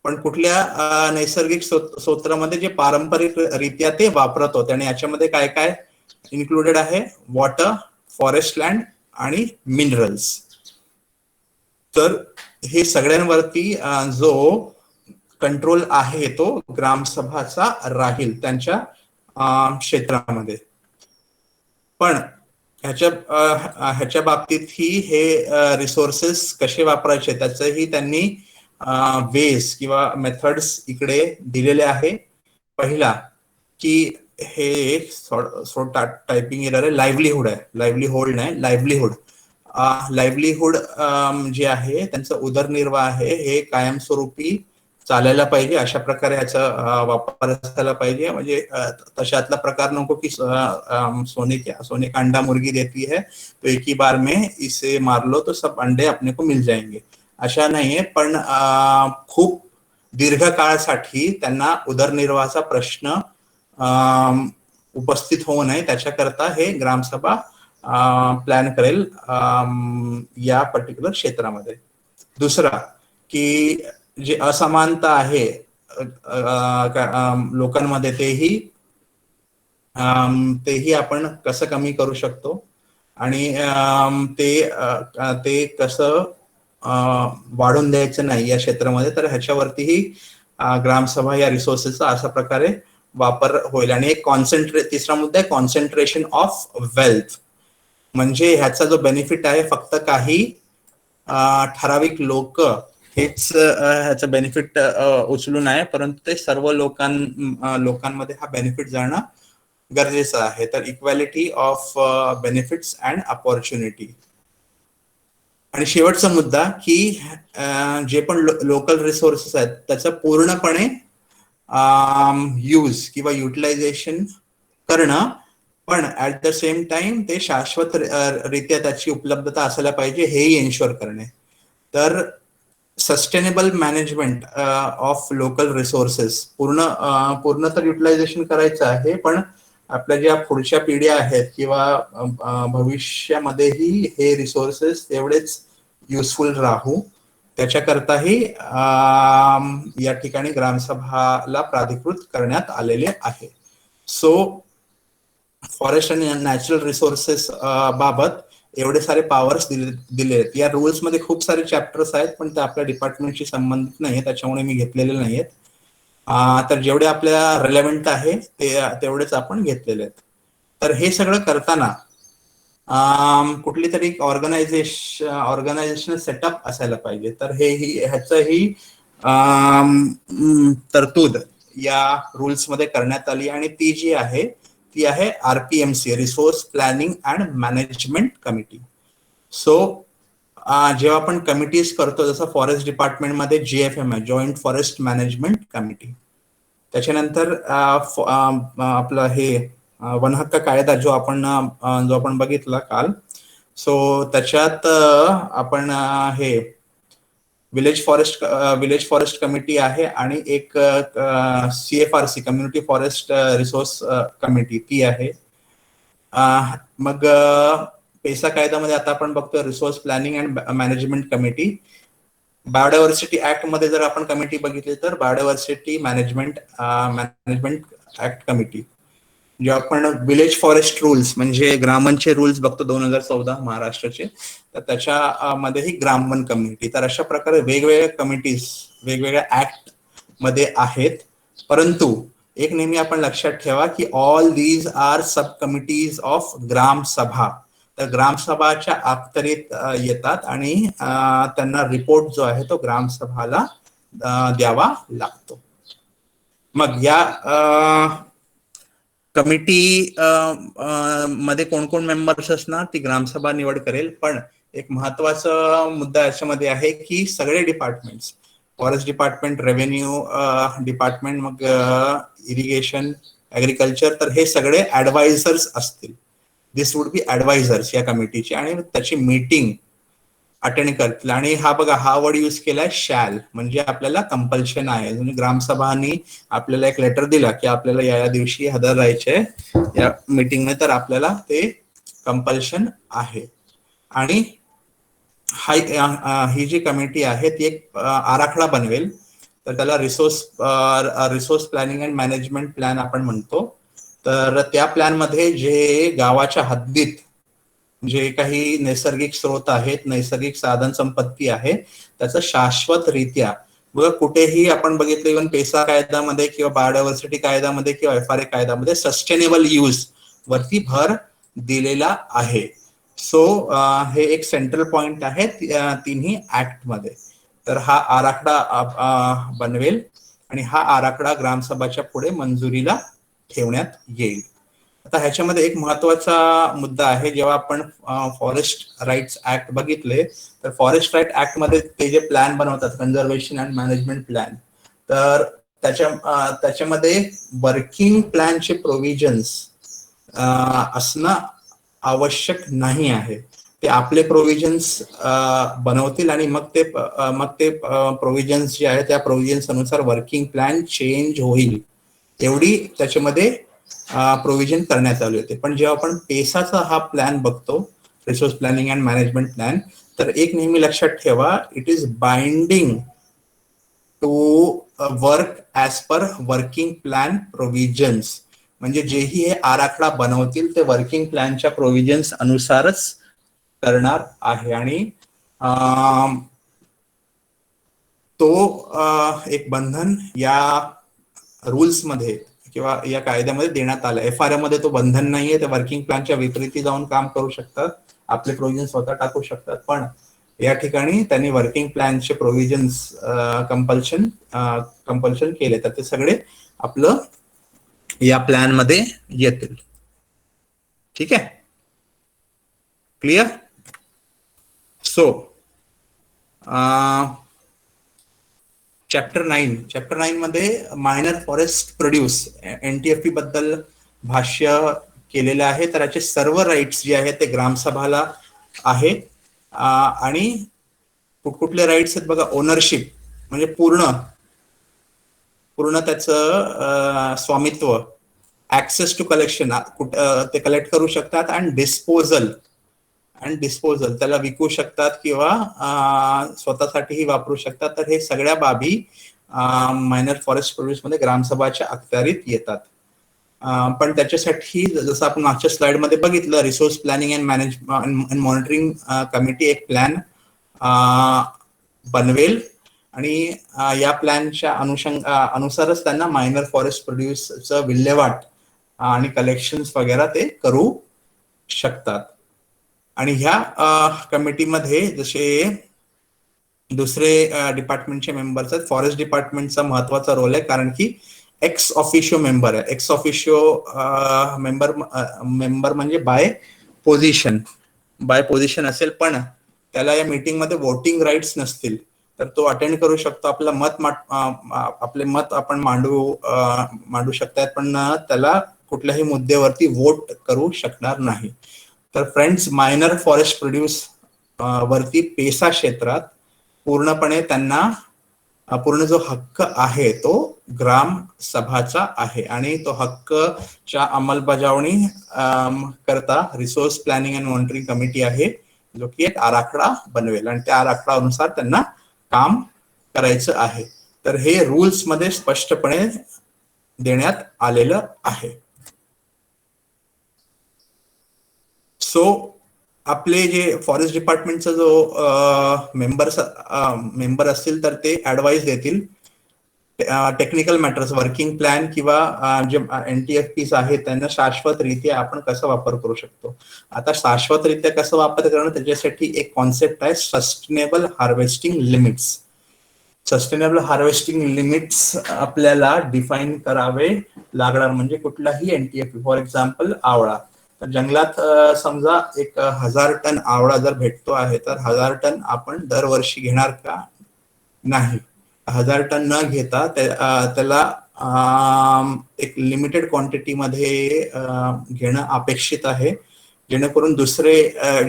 S1: पण कुठल्या नैसर्गिक स्रोतामध्ये जे पारंपरिक रित्या ते वापरत होते, आणि याच्यामध्ये काय काय इन्क्लुडेड आहे, वॉटर, फॉरेस्ट लँड आणि मिनरल्स. तर हे सगळ्यांवरती जो कंट्रोल आहे तो ग्रामसभाचा राहील त्यांच्या क्षेत्रामध्ये. पण ह्याच्या बाबतीतही हे रिसोर्सेस कसे वापरायचे त्याचंही त्यांनी वेज किंवा मेथड्स इकडे दिलेले आहे. पहिला की हे टायपिंग एरर आहे, लाईव्हलीहूड आहे, लाईव्हलीहूड नाही, लाईव्हलीहूड. लाईव्हलीहूड जे आहे त्यांचा उदरनिर्वाह आहे, हे कायमस्वरूपी चालायला पाहिजे, अशा प्रकारे याचा वापर झाला पाहिजे. म्हणजे तशातला प्रकार नको की सोने का अंडा मुर्गी देती है तो एक ही बार में इसे मार लो तो सब अंडे अपने को मिल जाएंगे, अशा नाहीये. पण खूप दीर्घकाळासाठी त्यांना उदरनिर्वाहाचा प्रश्न उपस्थित होऊ नये त्याच्याकरता हे ग्रामसभा प्लॅन करेल या पर्टिक्युलर क्षेत्रामध्ये. दुसरा की जे असमानता आहे लोकांमध्ये, तेही आपण कसं कमी करू शकतो आणि ते कसं वाढून द्यायचं नाही या क्षेत्रामध्ये, तर ह्याच्यावरतीही ग्रामसभा या रिसोर्सेसचा अशा प्रकारे वापर होईल. आणि एक तिसरा मुद्दा आहे कॉन्सन्ट्रेशन ऑफ वेल्थ. म्हणजे ह्याचा जो बेनिफिट आहे फक्त काही ठराविक लोक हेच ह्याचा बेनिफिट उचलून आहे, परंतु ते सर्व लोकांमध्ये हा बेनिफिट जाणं गरजेचं आहे. तर equality of benefits and opportunity. आणि शेवटचा मुद्दा की जे पण लोकल रिसोर्सेस आहेत त्याचं पूर्णपणे यूज किंवा युटिलायझेशन करणं, पण ऍट द सेम टाइम ते शाश्वत रित्या त्याची उपलब्धता असायला पाहिजे, हेही एन्श्योर करणे. तर sustainable management of local resources पूर्ण तर युटिलायझेशन करायचं आहे, पण आपल्या ज्या पुढच्या पिढ्या आहेत किंवा भविष्यामध्येही हे रिसोर्सेस तेवढेच युजफुल राहू, त्याच्याकरताही या ठिकाणी ग्रामसभाला प्राधिकृत करण्यात आलेले आहे. सो फॉरेस्ट आणि नॅचरल रिसोर्सेस बाबत एवढे सारे पॉवर्स दिले आहेत. या रूल्स मध्ये खूप सारे चॅप्टर्स आहेत, पण ते आपल्या डिपार्टमेंटशी संबंधित नाही, त्याच्यामुळे मी घेतलेले नाहीयेत. तर जेवढे आपल्याला रिलेव्हंट आहे तेवढेच आपण घेतलेले आहेत. तर हे सगळं करताना कुठली तरी ऑर्गनायझेशन सेटअप असायला पाहिजे. तर ह्याचंही तरतूद या रूल्स मध्ये करण्यात आली, आणि ती जी आहे ती आहे RPMC, resource planning and management committee. So जेव्हा आपण कमिटीज करतो, जसं फॉरेस्ट डिपार्टमेंटमध्ये JFM आहे, जॉईंट फॉरेस्ट मॅनेजमेंट कमिटी. त्याच्यानंतर आपलं हे वन हक्क कायदा जो आपण बघितला काल, सो त्याच्यात आपण हे विलेज फॉरेस्ट कमिटी आहे आणि एक CFRC community forest resource committee ती आहे. मग पेसा कायद्यामध्ये आता आपण बघतो resource planning and management committee. Biodiversity act मध्ये जर आपण कमिटी बघितली तर बायोडायव्हर्सिटी मॅनेजमेंट ऍक्ट कमिटी. जेव्हा आपण विलेज फॉरेस्ट रूल्स म्हणजे ग्रामवनचे रूल्स बघतो 2014 महाराष्ट्राचे, तर त्याच्यामध्येही ग्रामवन कमिटी. तर अशा प्रकारे वेगवेगळ्या कमिटीज वेगवेगळ्या ऍक्ट मध्ये आहेत. परंतु एक नेहमी आपण लक्षात ठेवा की all these are sub committees of gram sabha. तर ग्रामसभाच्या अखत्यारीत येतात आणि त्यांना रिपोर्ट जो आहे तो ग्रामसभाला द्यावा लागतो. मग या कमिटी मध्ये कोण कोण मेंबर्स असणार ती ग्रामसभा निवड करेल. पण एक महत्वाचा मुद्दा याच्यामध्ये आहे की सगळे departments, forest department, revenue department, मग इरिगेशन, ऍग्रिकल्चर, तर हे सगळे ऍडवायझर्स असतील. दिस वुड बी ऍडवायझर्स या कमिटीचे आणि त्याची मीटिंग अटेंड करतील. आणि हा बघा हा वर्ड यूज केलाय शॅल, म्हणजे आपल्याला कंपल्शन आहे. म्हणजे ग्रामसभानी आपल्याला एक लेटर दिला की आपल्याला या दिवशी हजर राहायचे या मीटिंगने, तर आपल्याला ते कंपल्शन आहे. आणि ही जी कमिटी आहे ती एक आराखडा बनवेल. तर त्याला resource planning and management plan आपण म्हणतो. तर त्या प्लॅन मध्ये जे गावाच्या हद्दीत जे काही नैसर्गिक स्रोत आहेत, नैसर्गिक साधन संपत्ती आहे, त्याचं शाश्वतरित्या बघा कुठेही आपण बघितलं इव्हन पेसा कायद्यामध्ये किंवा बायोडायव्हर्सिटी कायद्यामध्ये किंवा FRA कायद्यामध्ये सस्टेनेबल यूज वरती भर दिलेला आहे. सो हे एक सेंट्रल पॉइंट आहे तिन्ही ऍक्ट मध्ये. तर हा आराखडा बनवेल आणि हा आराखडा ग्रामसभाच्या पुढे मंजुरीला ठेवण्यात येईल. आता ह्याच्यामध्ये एक महत्वाचा मुद्दा आहे. जेव्हा आपण फॉरेस्ट राईट्स ऍक्ट बघितले तर फॉरेस्ट राईट ऍक्ट मध्ये ते जे प्लॅन बनवतात कन्झर्वेशन अँड मॅनेजमेंट प्लॅन, तर त्याच्यामध्ये वर्किंग प्लॅनचे प्रोव्हिजन्स असणं आवश्यक नाही आहे. ते आपले प्रोव्हिजन्स बनवतील आणि मग ते प्रोव्हिजन्स जे आहे त्या प्रोव्हिजन्स अनुसार वर्किंग प्लॅन चेंज होईल, एवढी त्याच्यामध्ये प्रोव्हिजन करण्यात आले होते. पण जेव्हा आपण पेसाचा हा प्लॅन बघतो, resource planning and management plan, तर एक नेहमी लक्षात ठेवा, it is binding to work as per working plan provisions. म्हणजे जेही हे आराखडा बनवतील ते वर्किंग प्लॅनच्या प्रोव्हिजन्स अनुसारच करणार आहे. आणि तो एक बंधन या रूल्स मध्ये किंवा या कायद्यामध्ये देण्यात आलं. FRA मध्ये तो बंधन नाहीये. ते वर्किंग प्लॅनच्या विपरीत जाऊन काम करू शकतात, आपले प्रोव्हिजन स्वतः टाकू शकतात. पण या ठिकाणी त्यांनी वर्किंग प्लॅनचे प्रोव्हिजन्स कंपल्शन केले, तर ते सगळे आपलं या प्लॅन मध्ये येतील. ठीक आहे, क्लिअर? सो चॅप्टर 9 मध्ये मायनर फॉरेस्ट प्रोड्यूस NTFP बद्दल भाष्य केलेलं आहे. तर याचे सर्व राईट्स जे आहेत ते ग्रामसभाला आहे. आणि कुठले राईट्स आहेत बघा, ओनरशिप म्हणजे पूर्ण त्याचं स्वामित्व, ऍक्सेस टू कलेक्शन, ते कलेक्ट करू शकतात, आणि डिस्पोजल त्याला विकू शकतात किंवा स्वतःसाठीही वापरू शकतात. तर हे सगळ्या बाबी मायनर फॉरेस्ट प्रोड्यूस मध्ये ग्रामसभाच्या अखत्यारीत येतात. पण त्याच्यासाठी जसं आपण मागच्या स्लाइड मध्ये बघितलं, resource planning and management and monitoring committee एक प्लॅन बनवेल आणि या प्लॅनच्या अनुसारच त्यांना मायनर फॉरेस्ट प्रोड्यूसचं विल्हेवाट आणि कलेक्शन्स वगैरे ते करू शकतात. आणि ह्या कमिटीमध्ये जसे दुसरे डिपार्टमेंटचे मेंबर्स आहेत, फॉरेस्ट डिपार्टमेंटचा महत्वाचा रोल आहे, कारण की एक्स ऑफिशियो मेंबर आहे. एक्स ऑफिशियो मेंबर म्हणजे बाय पोझिशन असेल, पण त्याला या मीटिंग मध्ये वोटिंग राईट्स नसतील, तर तो अटेंड करू शकतो. आपले मत आपण मांडू शकतात, पण त्याला कुठल्याही मुद्द्यावरती वोट करू शकणार नाही. तर फ्रेंड्स, मायनर फॉरेस्ट प्रोड्यूस वरती पेसा क्षेत्रात पूर्णपणे त्यांना पूर्ण जो हक्क आहे तो ग्राम सभाचा आहे आणि तो हक्कच्या अंमलबजावणी करता resource planning and monitoring committee आहे, जो की एक आराखडा बनवेल आणि त्या आराखड्यानुसार त्यांना काम करायचं आहे. तर हे रूल्स मध्ये स्पष्टपणे देण्यात आलेलं आहे. सो आपले जे फॉरेस्ट डिपार्टमेंटचा जो मेंबर असतील तर ते ऍडवाइस देतील टेक्निकल मॅटर्स, वर्किंग प्लॅन किंवा जे NTFPs आहेत त्यांना शाश्वतरित्या आपण कसं वापर करू शकतो. आता शाश्वतरित्या कसं वापर करणं, त्याच्यासाठी एक कॉन्सेप्ट आहे sustainable harvesting limits. Sustainable harvesting limits आपल्याला डिफाईन करावे लागणार. म्हणजे कुठलाही NTFP, फॉर एक्झाम्पल आवळा, तर जंगलात समजा 1000 टन आवळा जर भेटतो आहे तर 1000 टन आपण दरवर्षी घेणार का? नाही. 1000 टन न घेता त्याला एक लिमिटेड क्वांटिटीमध्ये घेणं अपेक्षित आहे, जेणेकरून दुसरे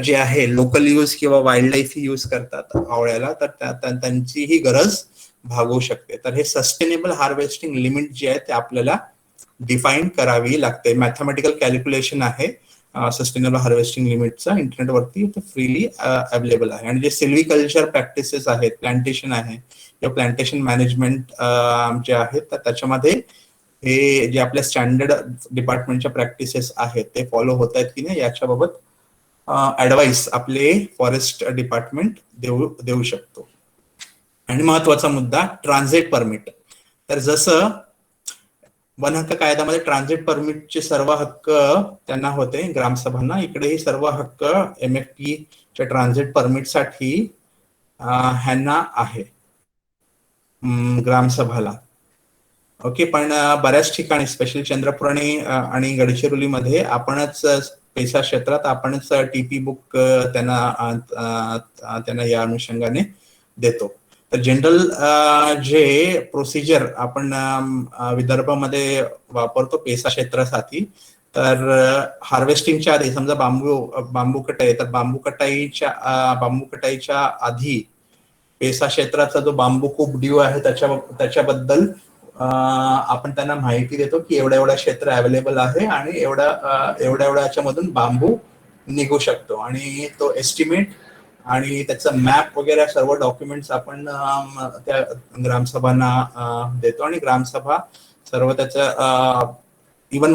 S1: जे आहे लोकल यूज किंवा वाईल्ड लाईफ यूज करतात आवळ्याला, तर त्यांची ही गरज भागवू शकते. तर हे सस्टेनेबल हार्वेस्टिंग लिमिट जे आहे ते आपल्याला डिफाईन करावी लागते. मॅथमॅटिकल कॅल्क्युलेशन आहे सस्टेनेबल हार्वेस्टिंग लिमिटचा, इंटरनेटवरती फ्रीली अवेलेबल आहे. आणि जे सिल्व्हिकल्चर प्रॅक्टिसेस आहेत, प्लांटेशन आहे किंवा प्लांटेशन मॅनेजमेंट जे आहेत, तर त्याच्यामध्ये हे जे आपल्या स्टँडर्ड डिपार्टमेंटच्या प्रॅक्टिसेस आहेत ते फॉलो होत आहेत की नाही याच्याबाबत ऍडवाइस आपले फॉरेस्ट डिपार्टमेंट देऊ शकतो. आणि महत्वाचा मुद्दा ट्रान्झिट परमिट. तर जसं वन हक्क कायद्यामध्ये ट्रान्झिट परमिटचे सर्व हक्क त्यांना होते ग्रामसभांना, इकडेही सर्व हक्क MFP च्या ट्रान्झिट परमिटसाठी ह्यांना आहे ग्रामसभाला. ओके, पण बऱ्याच ठिकाणी स्पेशली चंद्रपूर आणि गडचिरोलीमध्ये आपणच पेसा क्षेत्रात आपणच TP बुक त्यांना या अनुषंगाने देतो. तर जनरल जे प्रोसिजर आपण विदर्भामध्ये वापरतो पेसा क्षेत्रासाठी, तर हार्वेस्टिंगच्या आधी समजा बांबू कटाई, तर बांबू कटाईच्या आधी पेसा क्षेत्राचा जो बांबू खूप ड्यू आहे त्याच्याबद्दल आपण त्यांना माहिती देतो की एवढ्या क्षेत्र अवेलेबल आहे आणि एवढ्या मधून बांबू निघू शकतो, आणि तो एस्टिमेट आणि त्याचा मॅप वगैरे सर्व डॉक्युमेंट्स आपण त्या ग्रामसभांना देतो. आणि ग्रामसभा सर्व त्याचं इवन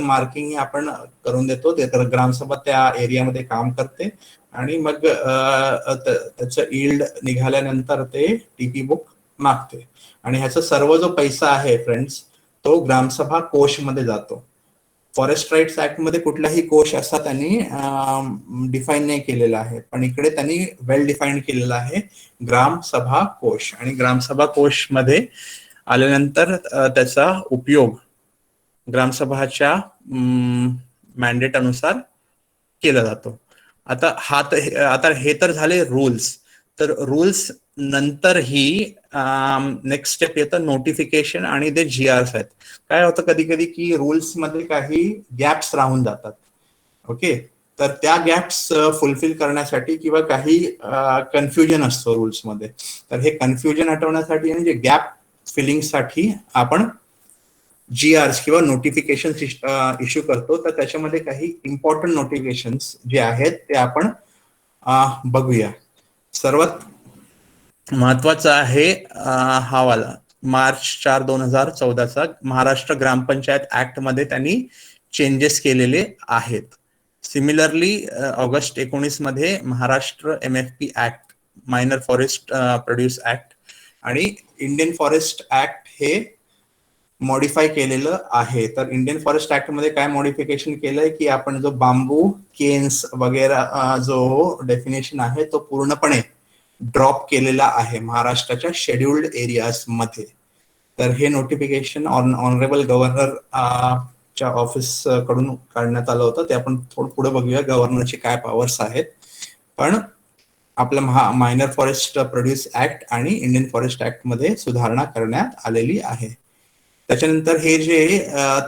S1: मार्किंग आपण करून देतो. ग्रामसभा त्या एरियामध्ये काम करते आणि मग त्याचं इल्ड निघाल्यानंतर ते TP बुक मागते. आणि ह्याचा सर्व जो पैसा आहे फ्रेंड्स, तो ग्रामसभा कोषमध्ये जातो. फॉरेस्ट राईट्स ऍक्ट मध्ये कुठलाही कोष असा त्यांनी डिफाईन नाही केलेला आहे, पण इकडे त्यांनी वेल डिफाईन केलेला आहे ग्रामसभा कोष. आणि ग्रामसभा कोष मध्ये आल्यानंतर त्याचा उपयोग ग्रामसभाच्या मॅन्डेट अनुसार केला जातो. आता हे तर झाले रूल्स. तर रूल्स नंतर ही नेक्स्ट स्टेप येतं नोटिफिकेशन आणि ते GRs आहेत. काय होतं कधी कधी की रूल्स मध्ये काही गॅप्स राहून जातात. ओके, तर त्या गॅप्स फुलफिल करण्यासाठी किंवा काही कन्फ्युजन असतो रूल्स मध्ये, तर हे कन्फ्युजन हटवण्यासाठी आणि जे गॅप फिलिंगसाठी आपण GRs किंवा नोटिफिकेशन इश्यू करतो. तर त्याच्यामध्ये काही इम्पॉर्टंट नोटिफिकेशन जे आहेत ते आपण बघूया. सर्वात महत्वाचा आहे हा वाला मार्च 4, 2014चा महाराष्ट्र ग्रामपंचायत ऍक्ट मध्ये त्यांनी चेंजेस केलेले आहेत. सिमिलरली ऑगस्ट 19 मध्ये Maharashtra MFP act, minor forest produce act आणि इंडियन फॉरेस्ट ऍक्ट हे मॉडिफाय केलेलं आहे. तर इंडियन फॉरेस्ट ऍक्ट मध्ये काय मॉडिफिकेशन केलंय की आपण जो बांबू केन्स वगैरे जो डेफिनेशन आहे तो पूर्णपणे ड्रॉप केलेला आहे महाराष्ट्राच्या शेड्युल्ड एरियाज मध्ये. तर हे नोटिफिकेशन ऑनरेबल गव्हर्नर च्या ऑफिस कडून काढण्यात आलं होतं. ते आपण थोडं पुढे बघूया गव्हर्नरचे काय पॉवर्स आहेत. पण आपलं मायनर फॉरेस्ट प्रोड्यूस ऍक्ट आणि इंडियन फॉरेस्ट ऍक्ट मध्ये सुधारणा करण्यात आलेली आहे. त्याच्यानंतर हे जे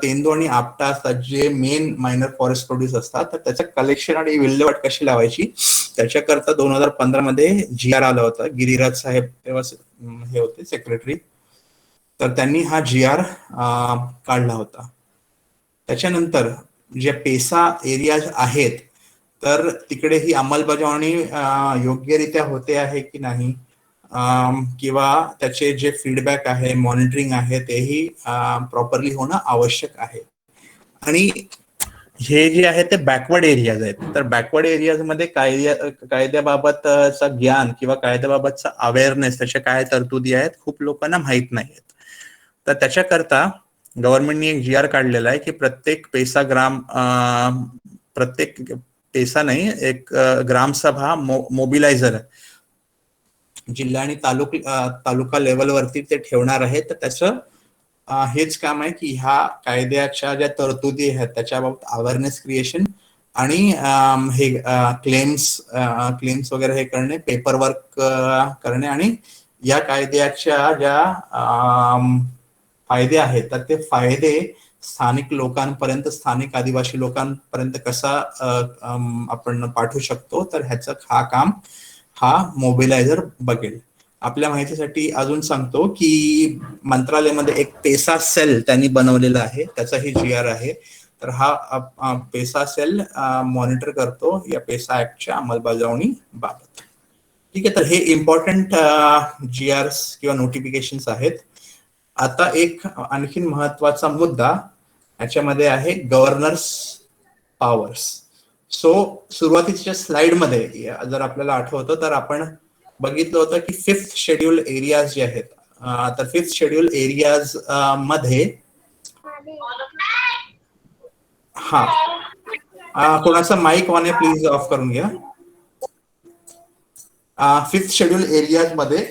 S1: तेंदू आणि आपटा असतात जे मेन मायनर फॉरेस्ट प्रोड्यूस असतात, तर त्याचं कलेक्शन आणि विल्हेवाट कशी लावायची त्याच्याकरता 2015 मध्ये GR आला होता. गिरिराज साहेब तेव्हा हे होते सेक्रेटरी, तर त्यांनी हा GR काढला होता. त्याच्यानंतर जे पेसा एरियाज आहेत तर तिकडे ही अंमलबजावणी योग्यरित्या होते आहे की नाही, किंवा त्याचे जे फीडबॅक आहे, मॉनिटरिंग आहे, तेही प्रॉपरली होणं आवश्यक आहे. आणि हे जे आहे ते बॅकवर्ड एरियाज आहेत, तर बॅकवर्ड एरियाज मध्ये कायद्याबाबतचं ज्ञान किंवा कायद्याबाबतचा अवेअरनेस, त्याच्या काय तरतुदी आहेत खूप लोकांना माहीत नाही आहेत. तर त्याच्याकरता गव्हर्नमेंटनी एक GR काढलेला आहे की प्रत्येक पेसा नाही, एक ग्रामसभा मोबिलायझर जिल्हा आणि तालुका लेवलवरती ते ठेवणार आहे. तर त्याचं हेच काम आहे की ह्या कायद्याच्या ज्या तरतुदी आहेत त्याच्याबाबत अवेअरनेस क्रिएशन आणि हे क्लेम्स वगैरे हे करणे, पेपर वर्क करणे, आणि या कायद्याच्या ज्या फायदे आहेत तर ते फायदे स्थानिक लोकांपर्यंत, स्थानिक आदिवासी लोकांपर्यंत कसा आपण पाठवू शकतो, तर ह्याचं काम हा मोबिलायझर बघेल. आपल्या माहितीसाठी अजून सांगतो की मंत्रालयामध्ये एक पेसा सेल त्यांनी बनवलेला आहे, त्याचाही GR आहे. तर हा पेसा सेल मॉनिटर करतो या पेसा ऍक्टच्या अंमलबजावणी बाबत. ठीक आहे, तर हे इम्पॉर्टंट GRs किंवा नोटिफिकेशन्स आहेत. आता एक आणखीन महत्वाचा मुद्दा याच्यामध्ये आहे गव्हर्नर्स पॉवर्स. सो सुरुवातीच्या स्लाइड मध्ये जर आपल्याला आठवतं तर आपण बघितलं होतं की 5th शेड्यूल एरियाज जे आहेत, तर 5th शेड्यूल एरियाज मध्ये कोणाचा माईक ऑन आहे प्लीज ऑफ करून घ्या. 5th शेड्यूल एरियाज मध्ये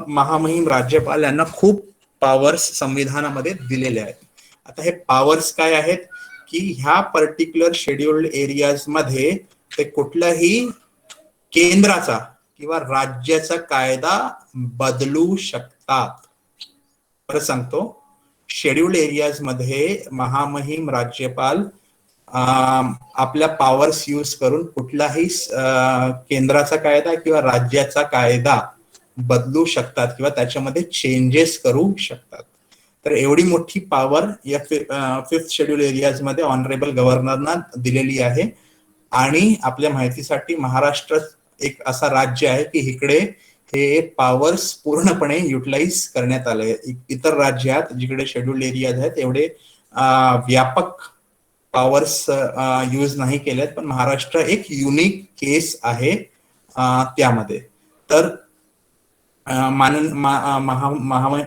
S1: महामहिम राज्यपाल यांना खूप पॉवर्स संविधानामध्ये दिलेले आहेत. आता हे पॉवर्स काय आहेत की ह्या पर्टिक्युलर शेड्यूल्ड एरियाज मध्ये ते कुठल्याही केंद्राचा किंवा राज्याचा कायदा बदलू शकतात. परत सांगतो, शेड्यूल्ड एरियाज मध्ये महामहिम राज्यपाल आपल्या पॉवर्स यूज करून कुठलाही केंद्राचा कायदा किंवा राज्याचा कायदा बदलू शकतात किंवा त्याच्यामध्ये चेंजेस करू शकतात. तर एवढी मोठी पॉवर या 5th शेड्यूल एरियाज मध्ये ऑनरेबल गव्हर्नरना दिलेली आहे. आणि आपल्या माहितीसाठी महाराष्ट्र एक असा राज्य आहे की इकडे हे पॉवर्स पूर्णपणे युटिलाइज करण्यात आले. इतर राज्यात जिकडे शेड्यूल्ड एरियाज आहेत एवढे व्यापक पॉवर्स यूज नाही केलेत, पण महाराष्ट्र एक युनिक केस आहे त्यामध्ये. तर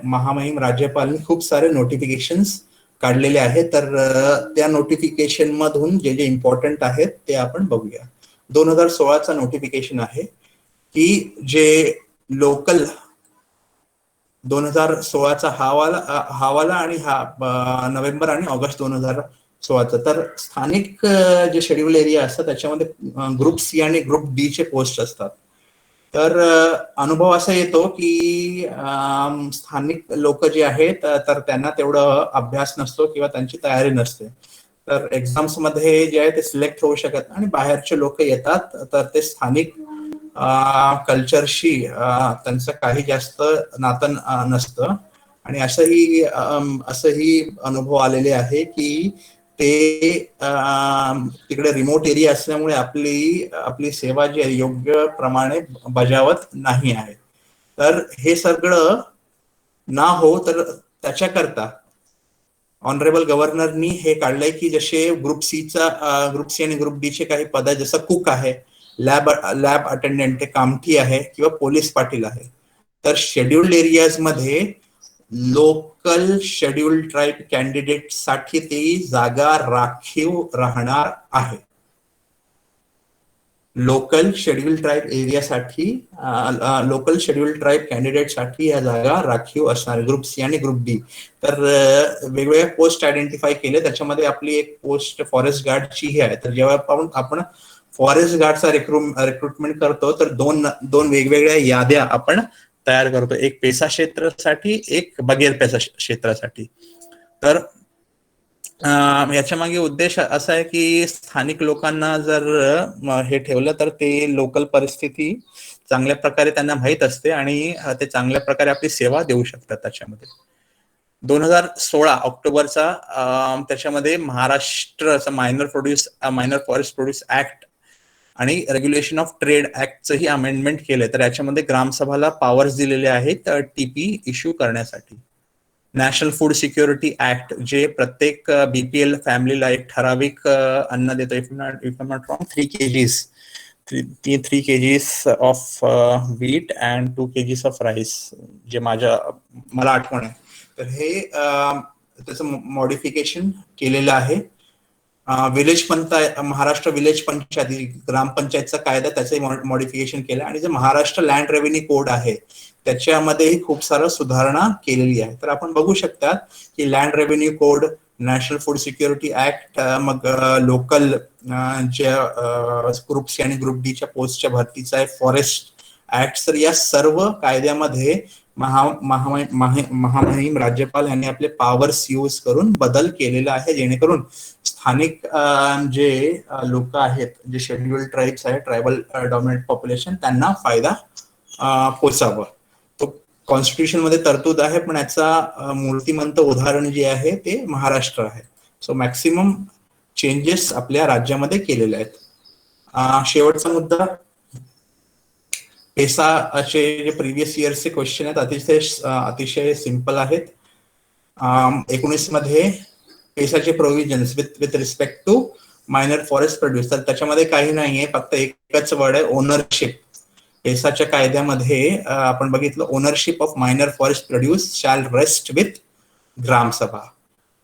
S1: महामहिम राज्यपालांनी खूप सारे नोटिफिकेशन्स काढलेले आहेत. तर त्या नोटिफिकेशन मधून जे जे इम्पॉर्टंट आहेत ते आपण बघूया. 2016चा नोटिफिकेशन आहे की जे लोकल 2016चा हवाला आणि हा नोव्हेंबर आणि ऑगस्ट 2016चा. तर स्थानिक जे शेड्यूल एरिया असतात त्याच्यामध्ये ग्रुप C आणि ग्रुप D चे पोस्ट असतात. तर अनुभव असा येतो की स्थानिक लोक जे आहेत तर त्यांना तेवढं अभ्यास नसतो किंवा त्यांची तयारी नसते. तर एक्झाम्स मध्ये जे आहे ते सिलेक्ट होऊ शकत आणि बाहेरचे लोक येतात तर ते स्थानिक कल्चरशी त्यांचं काही जास्त नातं नसतं. आणि असंही अनुभव आलेले आहे की ते तिकडे रिमोट एरिया असल्यामुळे आपली सेवा जी आहे योग्य प्रमाणे बजावत नाही आहे. तर हे सगळं ना हो तर त्याच्याकरता ऑनरेबल गव्हर्नरनी हे काढलंय की जसे ग्रुप C आणि ग्रुप D चे काही पद, जसं कुक आहे, लॅब अटेंडंट, कामठी आहे किंवा पोलीस पाटील आहे. तर शेड्यूल्ड एरियाज मध्ये लोकल शेड्यूल्ड ट्राईब कॅन्डिडेट साठी ती जागा राखीव राहणार आहे. लोकल शेड्यूल्ड ट्राईब एरियासाठी लोकल शेड्यूल्ड ट्राईब कॅन्डिडेट साठी या जागा राखीव असणार, ग्रुप C आणि ग्रुप D. तर वेगवेगळ्या पोस्ट आयडेंटिफाय केले, त्याच्यामध्ये आपली एक पोस्ट फॉरेस्ट गार्डची ही आहे. तर जेव्हा आपण फॉरेस्ट गार्डचा रिक्रुटमेंट करतो तर दोन वेगवेगळ्या याद्या आपण तयार करतो, एक पेसा क्षेत्रासाठी, एक बगैर पेसा क्षेत्रासाठी. तर याच्या मागे उद्देश असा आहे की स्थानिक लोकांना जर हे ठेवलं तर ते लोकल परिस्थिती चांगल्या प्रकारे त्यांना माहीत असते आणि ते चांगल्या प्रकारे आपली सेवा देऊ शकतात. त्याच्यामध्ये 2016 ऑक्टोबरचा त्याच्यामध्ये Maharashtra minor forest produce act आणि रेग्युलेशन ऑफ ट्रेड ऍक्टचंही अमेंडमेंट केलंय. तर याच्यामध्ये ग्रामसभाला पॉवर्स दिलेले आहेत टीपी इश्यू करण्यासाठी. नॅशनल फूड सिक्युरिटी ऍक्ट जे प्रत्येक बीपीएल फॅमिलीला एक ठराविक अन्न देतो. If not wrong 3 kgs of wheat and 2 kgs of rice, जे मला आठवण आहे. तर हे त्याचं मॉडिफिकेशन केलेलं आहे. महाराष्ट्र विलेज पंचायती ग्रामपंचायतचा कायदा त्याचंही मॉडिफिकेशन केलं आणि जे महाराष्ट्र लँड रेव्हेन्यू कोड आहे त्याच्यामध्येही खूप सारं सुधारणा केलेली आहे. तर आपण बघू शकता की land revenue code, national food security act, मग लोकल ज्या ग्रुप सी आणि ग्रुप डीच्या पोस्टच्या भरतीचा आहे फॉरेस्ट ऍक्ट. तर या सर्व कायद्यामध्ये महामहिम राज्यपाल यांनी आपले पॉवर्स यूज करून बदल केलेला आहे, जेणेकरून स्थानिक जे लोक आहेत, जे शेड्युल्ड ट्राईब्स आहेत, ट्रायबल डॉमिनंट पॉप्युलेशन, त्यांना फायदा पोचावा. तो कॉन्स्टिट्यूशन मध्ये तरतूद आहे, पण याचा मूर्तिमंत उदाहरण जे आहे ते महाराष्ट्र आहे. सो मॅक्सिमम चेंजेस आपल्या राज्यामध्ये केलेले आहेत. शेवटचा मुद्दा, पेसाचे जे प्रिव्हियस इयर्सचे क्वेश्चन आहेत अतिशय सिंपल आहेत. 19 मध्ये पेसाचे provisions with respect to minor forest produce, तर त्याच्यामध्ये काही नाहीये, फक्त एकच वर्ड आहे, ओनरशिप. पेसाच्या कायद्यामध्ये आपण बघितलं, ownership of minor forest produce shall rest with gram sabha.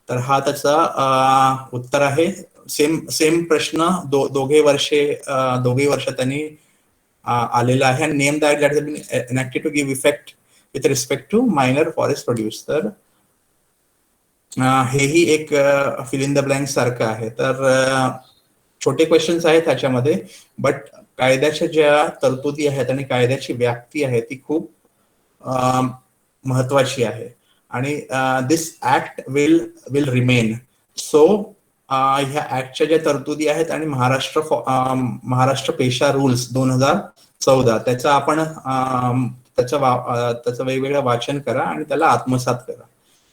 S1: तर हा त्याचा उत्तर आहे. सेम प्रश्न दोघे वर्ष त्यांनी आलेला आहे. Name that has been enacted to give effect with respect to minor forest produce. तर हेही एक फिल इन द ब्लँक सारखं आहे. तर छोटे क्वेश्चन्स आहेत त्याच्यामध्ये, बट कायद्याच्या ज्या तरतुदी आहेत आणि कायद्याची व्याप्ती आहे ती खूप महत्वाची आहे. आणि दिस ऍक्ट विल रिमेन. सो ह्या ऍक्टच्या ज्या तरतुदी आहेत आणि महाराष्ट्र पेशा रूल्स 2014 त्याचा आपण त्याचं वेगवेगळं वाचन करा आणि त्याला आत्मसात करा.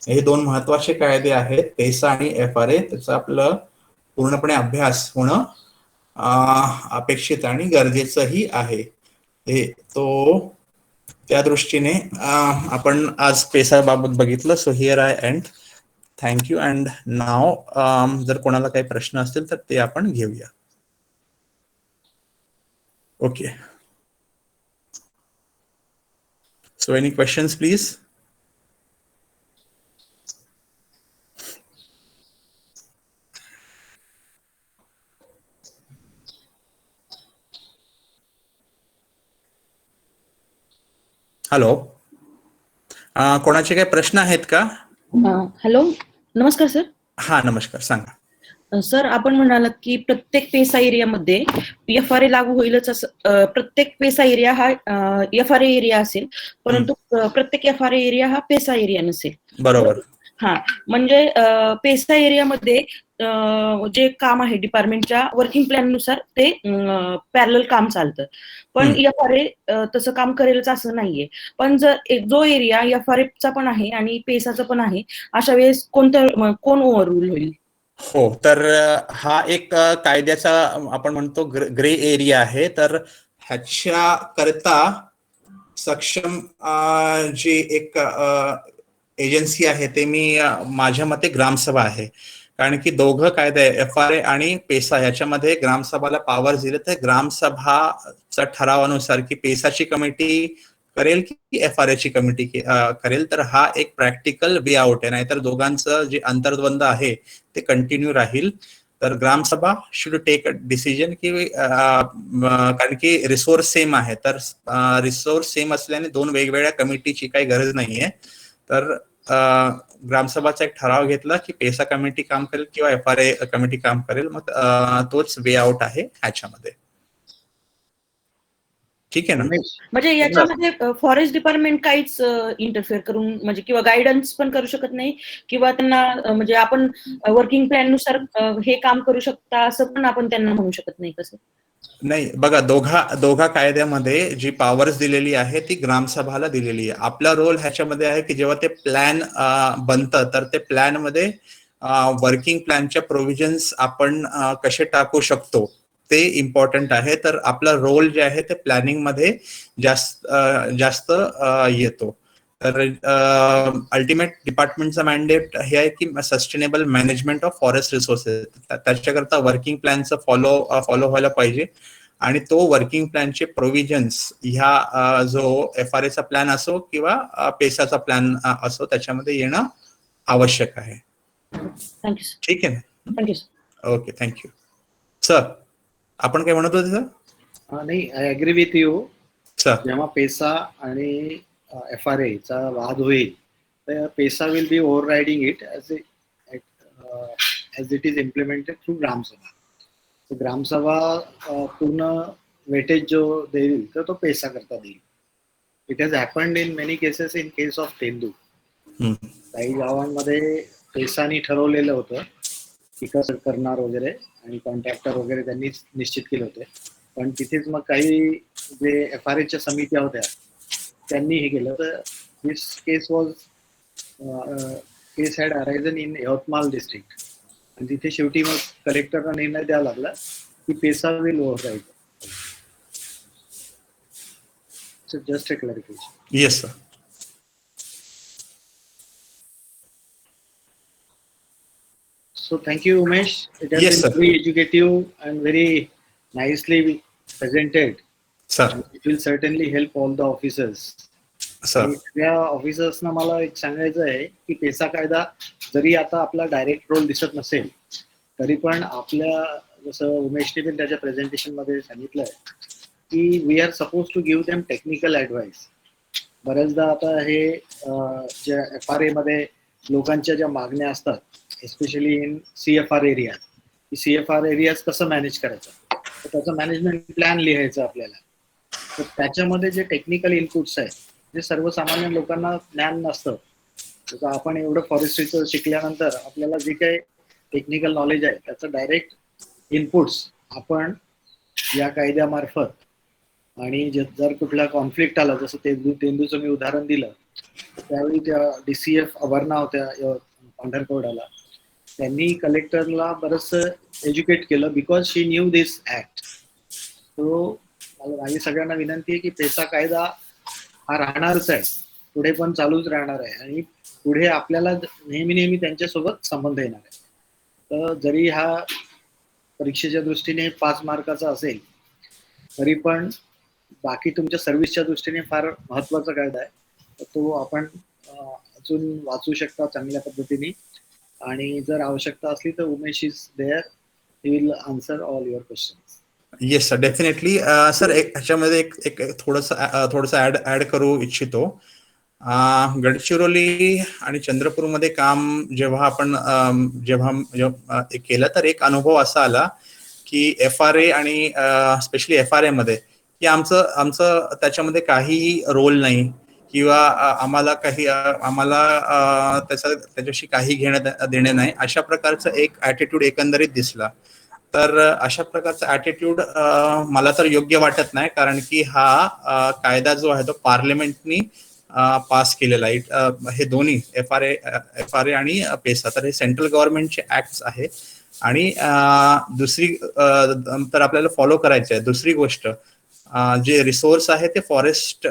S1: हे 2 महत्वाचे कायदे आहेत, पेसा आणि FRA. त्याचा आपलं पूर्णपणे अभ्यास होणं अपेक्षित आणि गरजेचंही आहे. तो त्या दृष्टीने आपण आज पेसा बाबत बघितलं. So here I end. Thank you. And now जर कोणाला काही प्रश्न असतील तर ते आपण घेऊया. Okay, so any questions please. Hello, कोणाचे काही प्रश्न आहेत का?
S2: हॅलो, नमस्कार सर.
S1: हा, नमस्कार, सांगा.
S2: सर, आपण म्हणालात की प्रत्येक पेसा एरियामध्ये FRA लागू होईलच असं. प्रत्येक पेसा एरिया हा FRA एरिया असेल, परंतु प्रत्येक FRA एरिया हा पेसा एरिया नसेल.
S1: बरोबर.
S2: हा, म्हणजे पेसा एरियामध्ये जे काम आहे डिपार्टमेंटच्या वर्किंग प्लॅन नुसार ते पॅरलल काम चालतं, पण FRA तसं काम करेलच असं नाहीये. पण जर जो एरिया FRA चा पण आहे आणि पेसाचा पण आहे, अशा वेळेस कोण ओव्हररूल होईल?
S1: हो, तर हा एक कायद्याचा आपण म्हणतो ग्रे एरिया आहे. तर ह्याच्या करता सक्षम जी एक एजन्सी आहे ते माझ्या मते ग्रामसभा आहे. कारण की दोघं कायदे FRA आणि पेसा याच्यामध्ये ग्रामसभाला पॉवर दिले, तर ग्रामसभाच्या ठरावानुसार की पेसाची कमिटी करेल की FRA ची कमिटी करेल, तर हा एक प्रॅक्टिकल वे आउट आहे. नाहीतर दोघांचं जे अंतर्द्वंद आहे ते कंटिन्यू राहील. तर ग्रामसभा शुड टेक अ डिसिजन की कारण की रिसोर्स सेम आहे, तर रिसोर्स सेम असल्याने 2 वेगवेगळ्या कमिटीची काही गरज नाहीये. तर ग्रामसभाचा एक ठराव घेतला की पेसा कमिटी काम करेल किंवा FRA कमिटी काम करेल, मग तोच वे आउट आहे ह्याच्यामध्ये. ठीक आहे ना.
S2: म्हणजे याच्यामध्ये फॉरेस्ट डिपार्टमेंट काहीच इंटरफेअर करून म्हणजे किंवा गायडन्स पण करू शकत नाही किंवा त्यांना म्हणजे आपण वर्किंग प्लॅन नुसार हे काम करू शकता असं पण आपण त्यांना म्हणू शकत नाही कसं?
S1: नाही बघा, दोघा कायद्यामध्ये जी पॉवर्स दिलेली आहे ती ग्रामसभाला दिलेली आहे. आपला रोल ह्याच्यामध्ये आहे की जेव्हा ते प्लॅन बनतं तर ते प्लॅन मध्ये वर्किंग प्लॅनच्या प्रोव्हिजन्स आपण कसे टाकू शकतो ते इम्पॉर्टंट आहे. तर आपला रोल जे आहे ते प्लॅनिंग मध्ये जास्त येतो. तर अल्टिमेट डिपार्टमेंटचा मॅन्डेट हे आहे की sustainable management of forest resources, त्याच्याकरता वर्किंग प्लॅनचं फॉलो व्हायला पाहिजे. आणि तो वर्किंग प्लॅनचे प्रोव्हिजन्स ह्या जो FRA चा प्लॅन असो किंवा पेसाचा प्लॅन असो त्याच्यामध्ये येणं आवश्यक आहे.
S2: Thank you sir.
S1: ठीक आहे ना.
S2: Thank you sir.
S1: Okay, thank you sir. आपण काय म्हणत होते सर?
S3: नाही, I agree with you.
S1: Sir,
S3: जेव्हा पेसा आणि FRA चा वाद होईल तर PESA will be overriding it as it is implemented through gram sabha. तो ग्रामसभा पूर्ण वेटेज जो देईल तर तो पेसा करता देईल. It has happened in many cases in case of tendu. काही गावांमध्ये पेसानी ठरवलेलं होतं की कसं करणार वगैरे आणि कॉन्ट्रॅक्टर वगैरे त्यांनी निश्चित केले होते. पण तिथेच मग काही जे FRAच्या समित्या होत्या त्यांनी हे केलं. तर दिस केस हॅड अरायझन इन यवतमाळ डिस्ट्रिक्ट आणि तिथे शेवटी मग कलेक्टरला निर्णय द्यावा लागला की PESA will override. So just a clarification.
S1: Yes sir.
S3: So thank you, Umesh. It has
S1: Yes,
S3: been
S1: sir.
S3: very educative and very nicely presented.
S1: Sir.
S3: It will certainly help all the officers.
S1: Sir,
S3: या ऑफिसर्सना मला एक सांगायचं आहे की PESA कायदा जरी आता आपला डायरेक्ट रोल दिसत नसेल तरी पण आपल्या जसं उमेशने पण त्याच्या प्रेझेंटेशन मध्ये सांगितलंय की we are suppose to give them technical advice. बऱ्याचदा आता हे ज्या FRA मध्ये लोकांच्या ज्या मागण्या असतात एस्पेशली इन CFR एरियाज, की CFR एरियाज कसं मॅनेज करायचं तर त्याचं मॅनेजमेंट प्लॅन लिहायचं आपल्याला. तर त्याच्यामध्ये जे टेक्निकल इनपुट्स आहेत जे सर्वसामान्य लोकांना ज्ञान नसतं. जसं आपण एवढं फॉरेस्ट्रीचं शिकल्यानंतर आपल्याला जे काही टेक्निकल नॉलेज आहे त्याचं डायरेक्ट इनपुट्स आपण या कायद्यामार्फत आणि जर कुठला कॉन्फ्लिक्ट आला जसं तेंदूचं मी उदाहरण दिलं त्यावेळी त्या DCF अवर्णा होत्या पांढरकवड्याला, त्यांनी कलेक्टरला बरंचसं एज्युकेट केलं because she knew this act. तो माझी सगळ्यांना विनंती आहे की पेसा कायदा हा राहणारच आहे, पुढे पण चालूच राहणार आहे आणि पुढे आपल्याला नेहमी त्यांच्यासोबत संबंध येणार आहे. तर जरी हा परीक्षेच्या दृष्टीने 5 मार्काचा असेल तरी पण बाकी तुमच्या सर्व्हिसच्या दृष्टीने फार महत्वाचा कायदा आहे. तर तो आपण अजून वाचू शकता चांगल्या पद्धतीने आणि जर आवश्यकता असली तर Umesh is there, he will answer all your questions.
S1: Yes sir, definitely. Sir, ह्याच्यामध्ये एक थोडंसं ऍड करू इच्छितो. गडचिरोली आणि चंद्रपूरमध्ये काम जेव्हा केलं तर एक अनुभव असा आला की FRA आणि स्पेशली FRA मध्ये की आमचं त्याच्यामध्ये काही रोल नाही किंवा आम्हाला त्याच्याशी काही घेणं देणं नाही, अशा प्रकारचं एक ऍटिट्यूड एकंदरीत दिसला. तर अशा प्रकारचा ऍटिट्यूड मला तर योग्य वाटत नाही, कारण की हा कायदा जो आहे तो पार्लमेंटनी पास केलेला आहे. हे दोन्ही FRA आणि पेसा तर हे सेंट्रल गव्हर्नमेंटचे ऍक्ट्स आहेत आणि दुसरी तर आपल्याला फॉलो करायचे आहे. दुसरी गोष्ट, जे रिसोर्स आहे ते फॉरेस्ट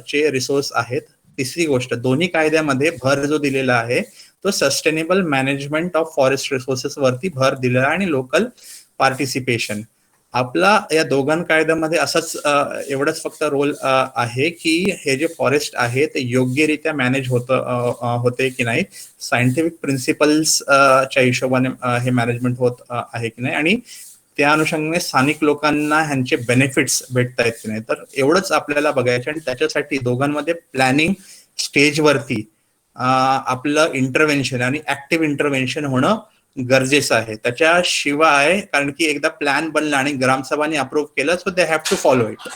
S1: चे रिसोर्स आहेत. तिसरी गोष्ट, दोन्ही कायद्यामध्ये भर जो दिलेला आहे तो sustainable management of forest resources वरती भर दिलेला आहे आणि लोकल पार्टिसिपेशन. आपला या दोघां कायद्यामध्ये असाच एवढंच फक्त रोल आहे की हे जे फॉरेस्ट आहे ते योग्यरित्या मॅनेज होते की नाही, सायंटिफिक प्रिन्सिपल्सच्या हिशोबाने हे मॅनेजमेंट होत आहे की नाही आणि त्या अनुषंगाने स्थानिक लोकांना ह्यांचे बेनिफिट्स भेटत आहेत की नाही. तर एवढंच आपल्याला बघायचं आणि त्याच्यासाठी दोघांमध्ये प्लॅनिंग स्टेजवरती आपलं इंटरव्हेन्शन आणि ऍक्टिव्ह इंटरव्हेन्शन होणं गरजेचं आहे. त्याच्याशिवाय, कारण की एकदा प्लॅन बनला आणि ग्रामसभाने अप्रूव्ह केलं so they have to follow it.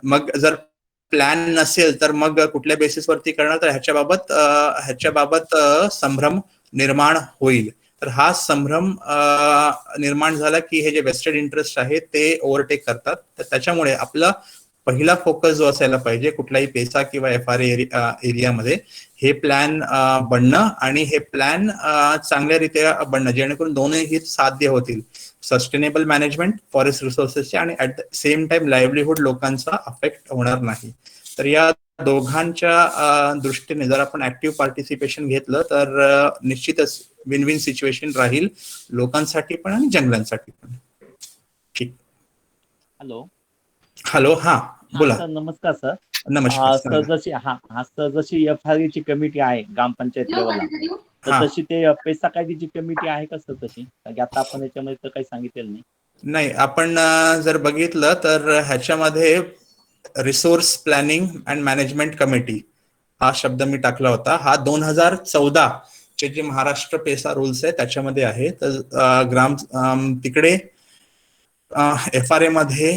S1: मग जर प्लॅन नसेल तर मग कुठल्या बेसिसवरती करणार, तर ह्याच्याबाबत संभ्रम निर्माण होईल. तर हा संभ्रम निर्माण झाला की हे जे वेस्टेड इंटरेस्ट आहे ते ओव्हरटेक करतात. तर त्याच्यामुळे आपला पहिला फोकस जो असायला पाहिजे कुठलाही पेसा किंवा FRA एरियामध्ये, हे प्लॅन बनणं आणि हे प्लॅन चांगल्यारीत्या बनणं, जेणेकरून दोन्ही साध्य होतील. सस्टेनेबल मॅनेजमेंट फॉरेस्ट रिसोर्सेसचे आणि at the same time livelihood लोकांचा अफेक्ट होणार नाही. तर या दोघांच्या दृष्टीने जर आपण ऍक्टिव्ह पार्टिसिपेशन घेतलं तर निश्चितच विन विन सिच्युएशन राहील लोकांसाठी पण आणि जंगलांसाठी पण. ठीक. हॅलो, हा बोला.
S4: सर नमस्कार सर.
S1: नमस्कार
S4: सर जशी FRA ची कमिटी आहे ग्रामपंचायत लेवलला, तर तशी ते पेसा कायद्याची कमिटी आहे का सर तशी? आता आपण याच्यामध्ये तर काही सांगितलेलं
S1: नाही. आपण जर बघितलं तर ह्याच्यामध्ये resource planning and management committee हा शब्द मी टाकला होता. हा 2014 चे जे महाराष्ट्र पेसा रूल्स आहे त्याच्यामध्ये आहे. तर तिकडे FRA मध्ये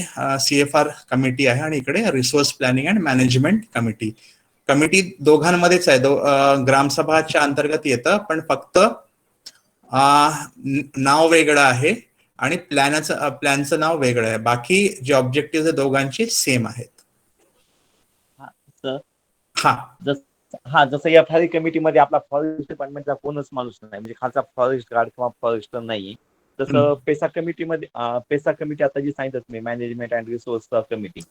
S1: CFR कमिटी आहे आणि इकडे resource planning and management committee दोघांमध्येच आहे. ग्रामसभाच्या अंतर्गत येतं, पण फक्त नाव वेगळं आहे आणि प्लॅनचं नाव वेगळं आहे. बाकी जे ऑब्जेक्टिव्ह दोघांचे सेम आहेत.
S4: जसं FRA कमिटीमध्ये आपला फॉरेस्ट डिपार्टमेंटचा कोणच माणूस नाही, म्हणजे खालचा फॉरेस्ट गार्ड किंवा फॉरेस्टर नाही. तसं पेसा कमिटी आता जी सांगितलं तुम्ही मॅनेजमेंट अँड रिसोर्स कमिटी,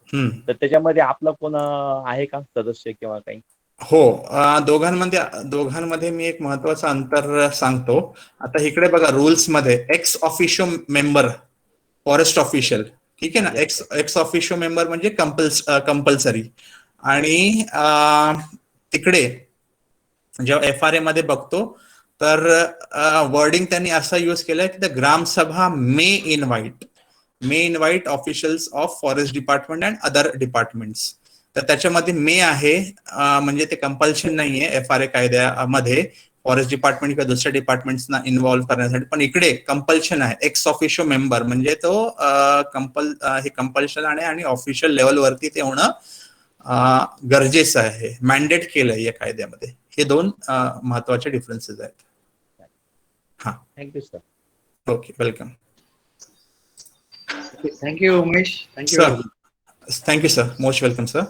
S4: तर त्याच्यामध्ये आपला कोण आहे का सदस्य किंवा काही?
S1: हो, दोघांमध्ये मी एक महत्वाचं अंतर सांगतो. आता इकडे बघा रूल्स मध्ये ex officio member forest official, ठीक आहे ना. एक्स ऑफिशियो मेंबर म्हणजे कंपल्सरी. आणि तिकडे जेव्हा FRA मध्ये बघतो तर वर्डिंग त्यांनी असा यूज केलाय की the gram sabha may invite officials of forest department and other departments. तर त्याच्यामध्ये मे आहे, म्हणजे ते कंपल्शन नाहीये FRA कायद्यामध्ये फॉरेस्ट डिपार्टमेंट किंवा दुसऱ्या डिपार्टमेंट्सना इन्व्हॉल्व्ह करण्यासाठी. पण इकडे कंपल्शन आहे. एक्स ऑफिशियो मेंबर म्हणजे तो हे कंपल्शन आहे आणि ऑफिशियल लेवलवरती ते होणं गरजेचं आहे, मॅन्डेट केलंय या कायद्यामध्ये. हे दोन महत्वाचे डिफरन्सेस आहेत. हा,
S4: thank you sir.
S1: Okay, welcome.
S3: Thank you Umesh.
S1: Thank you sir, most welcome sir.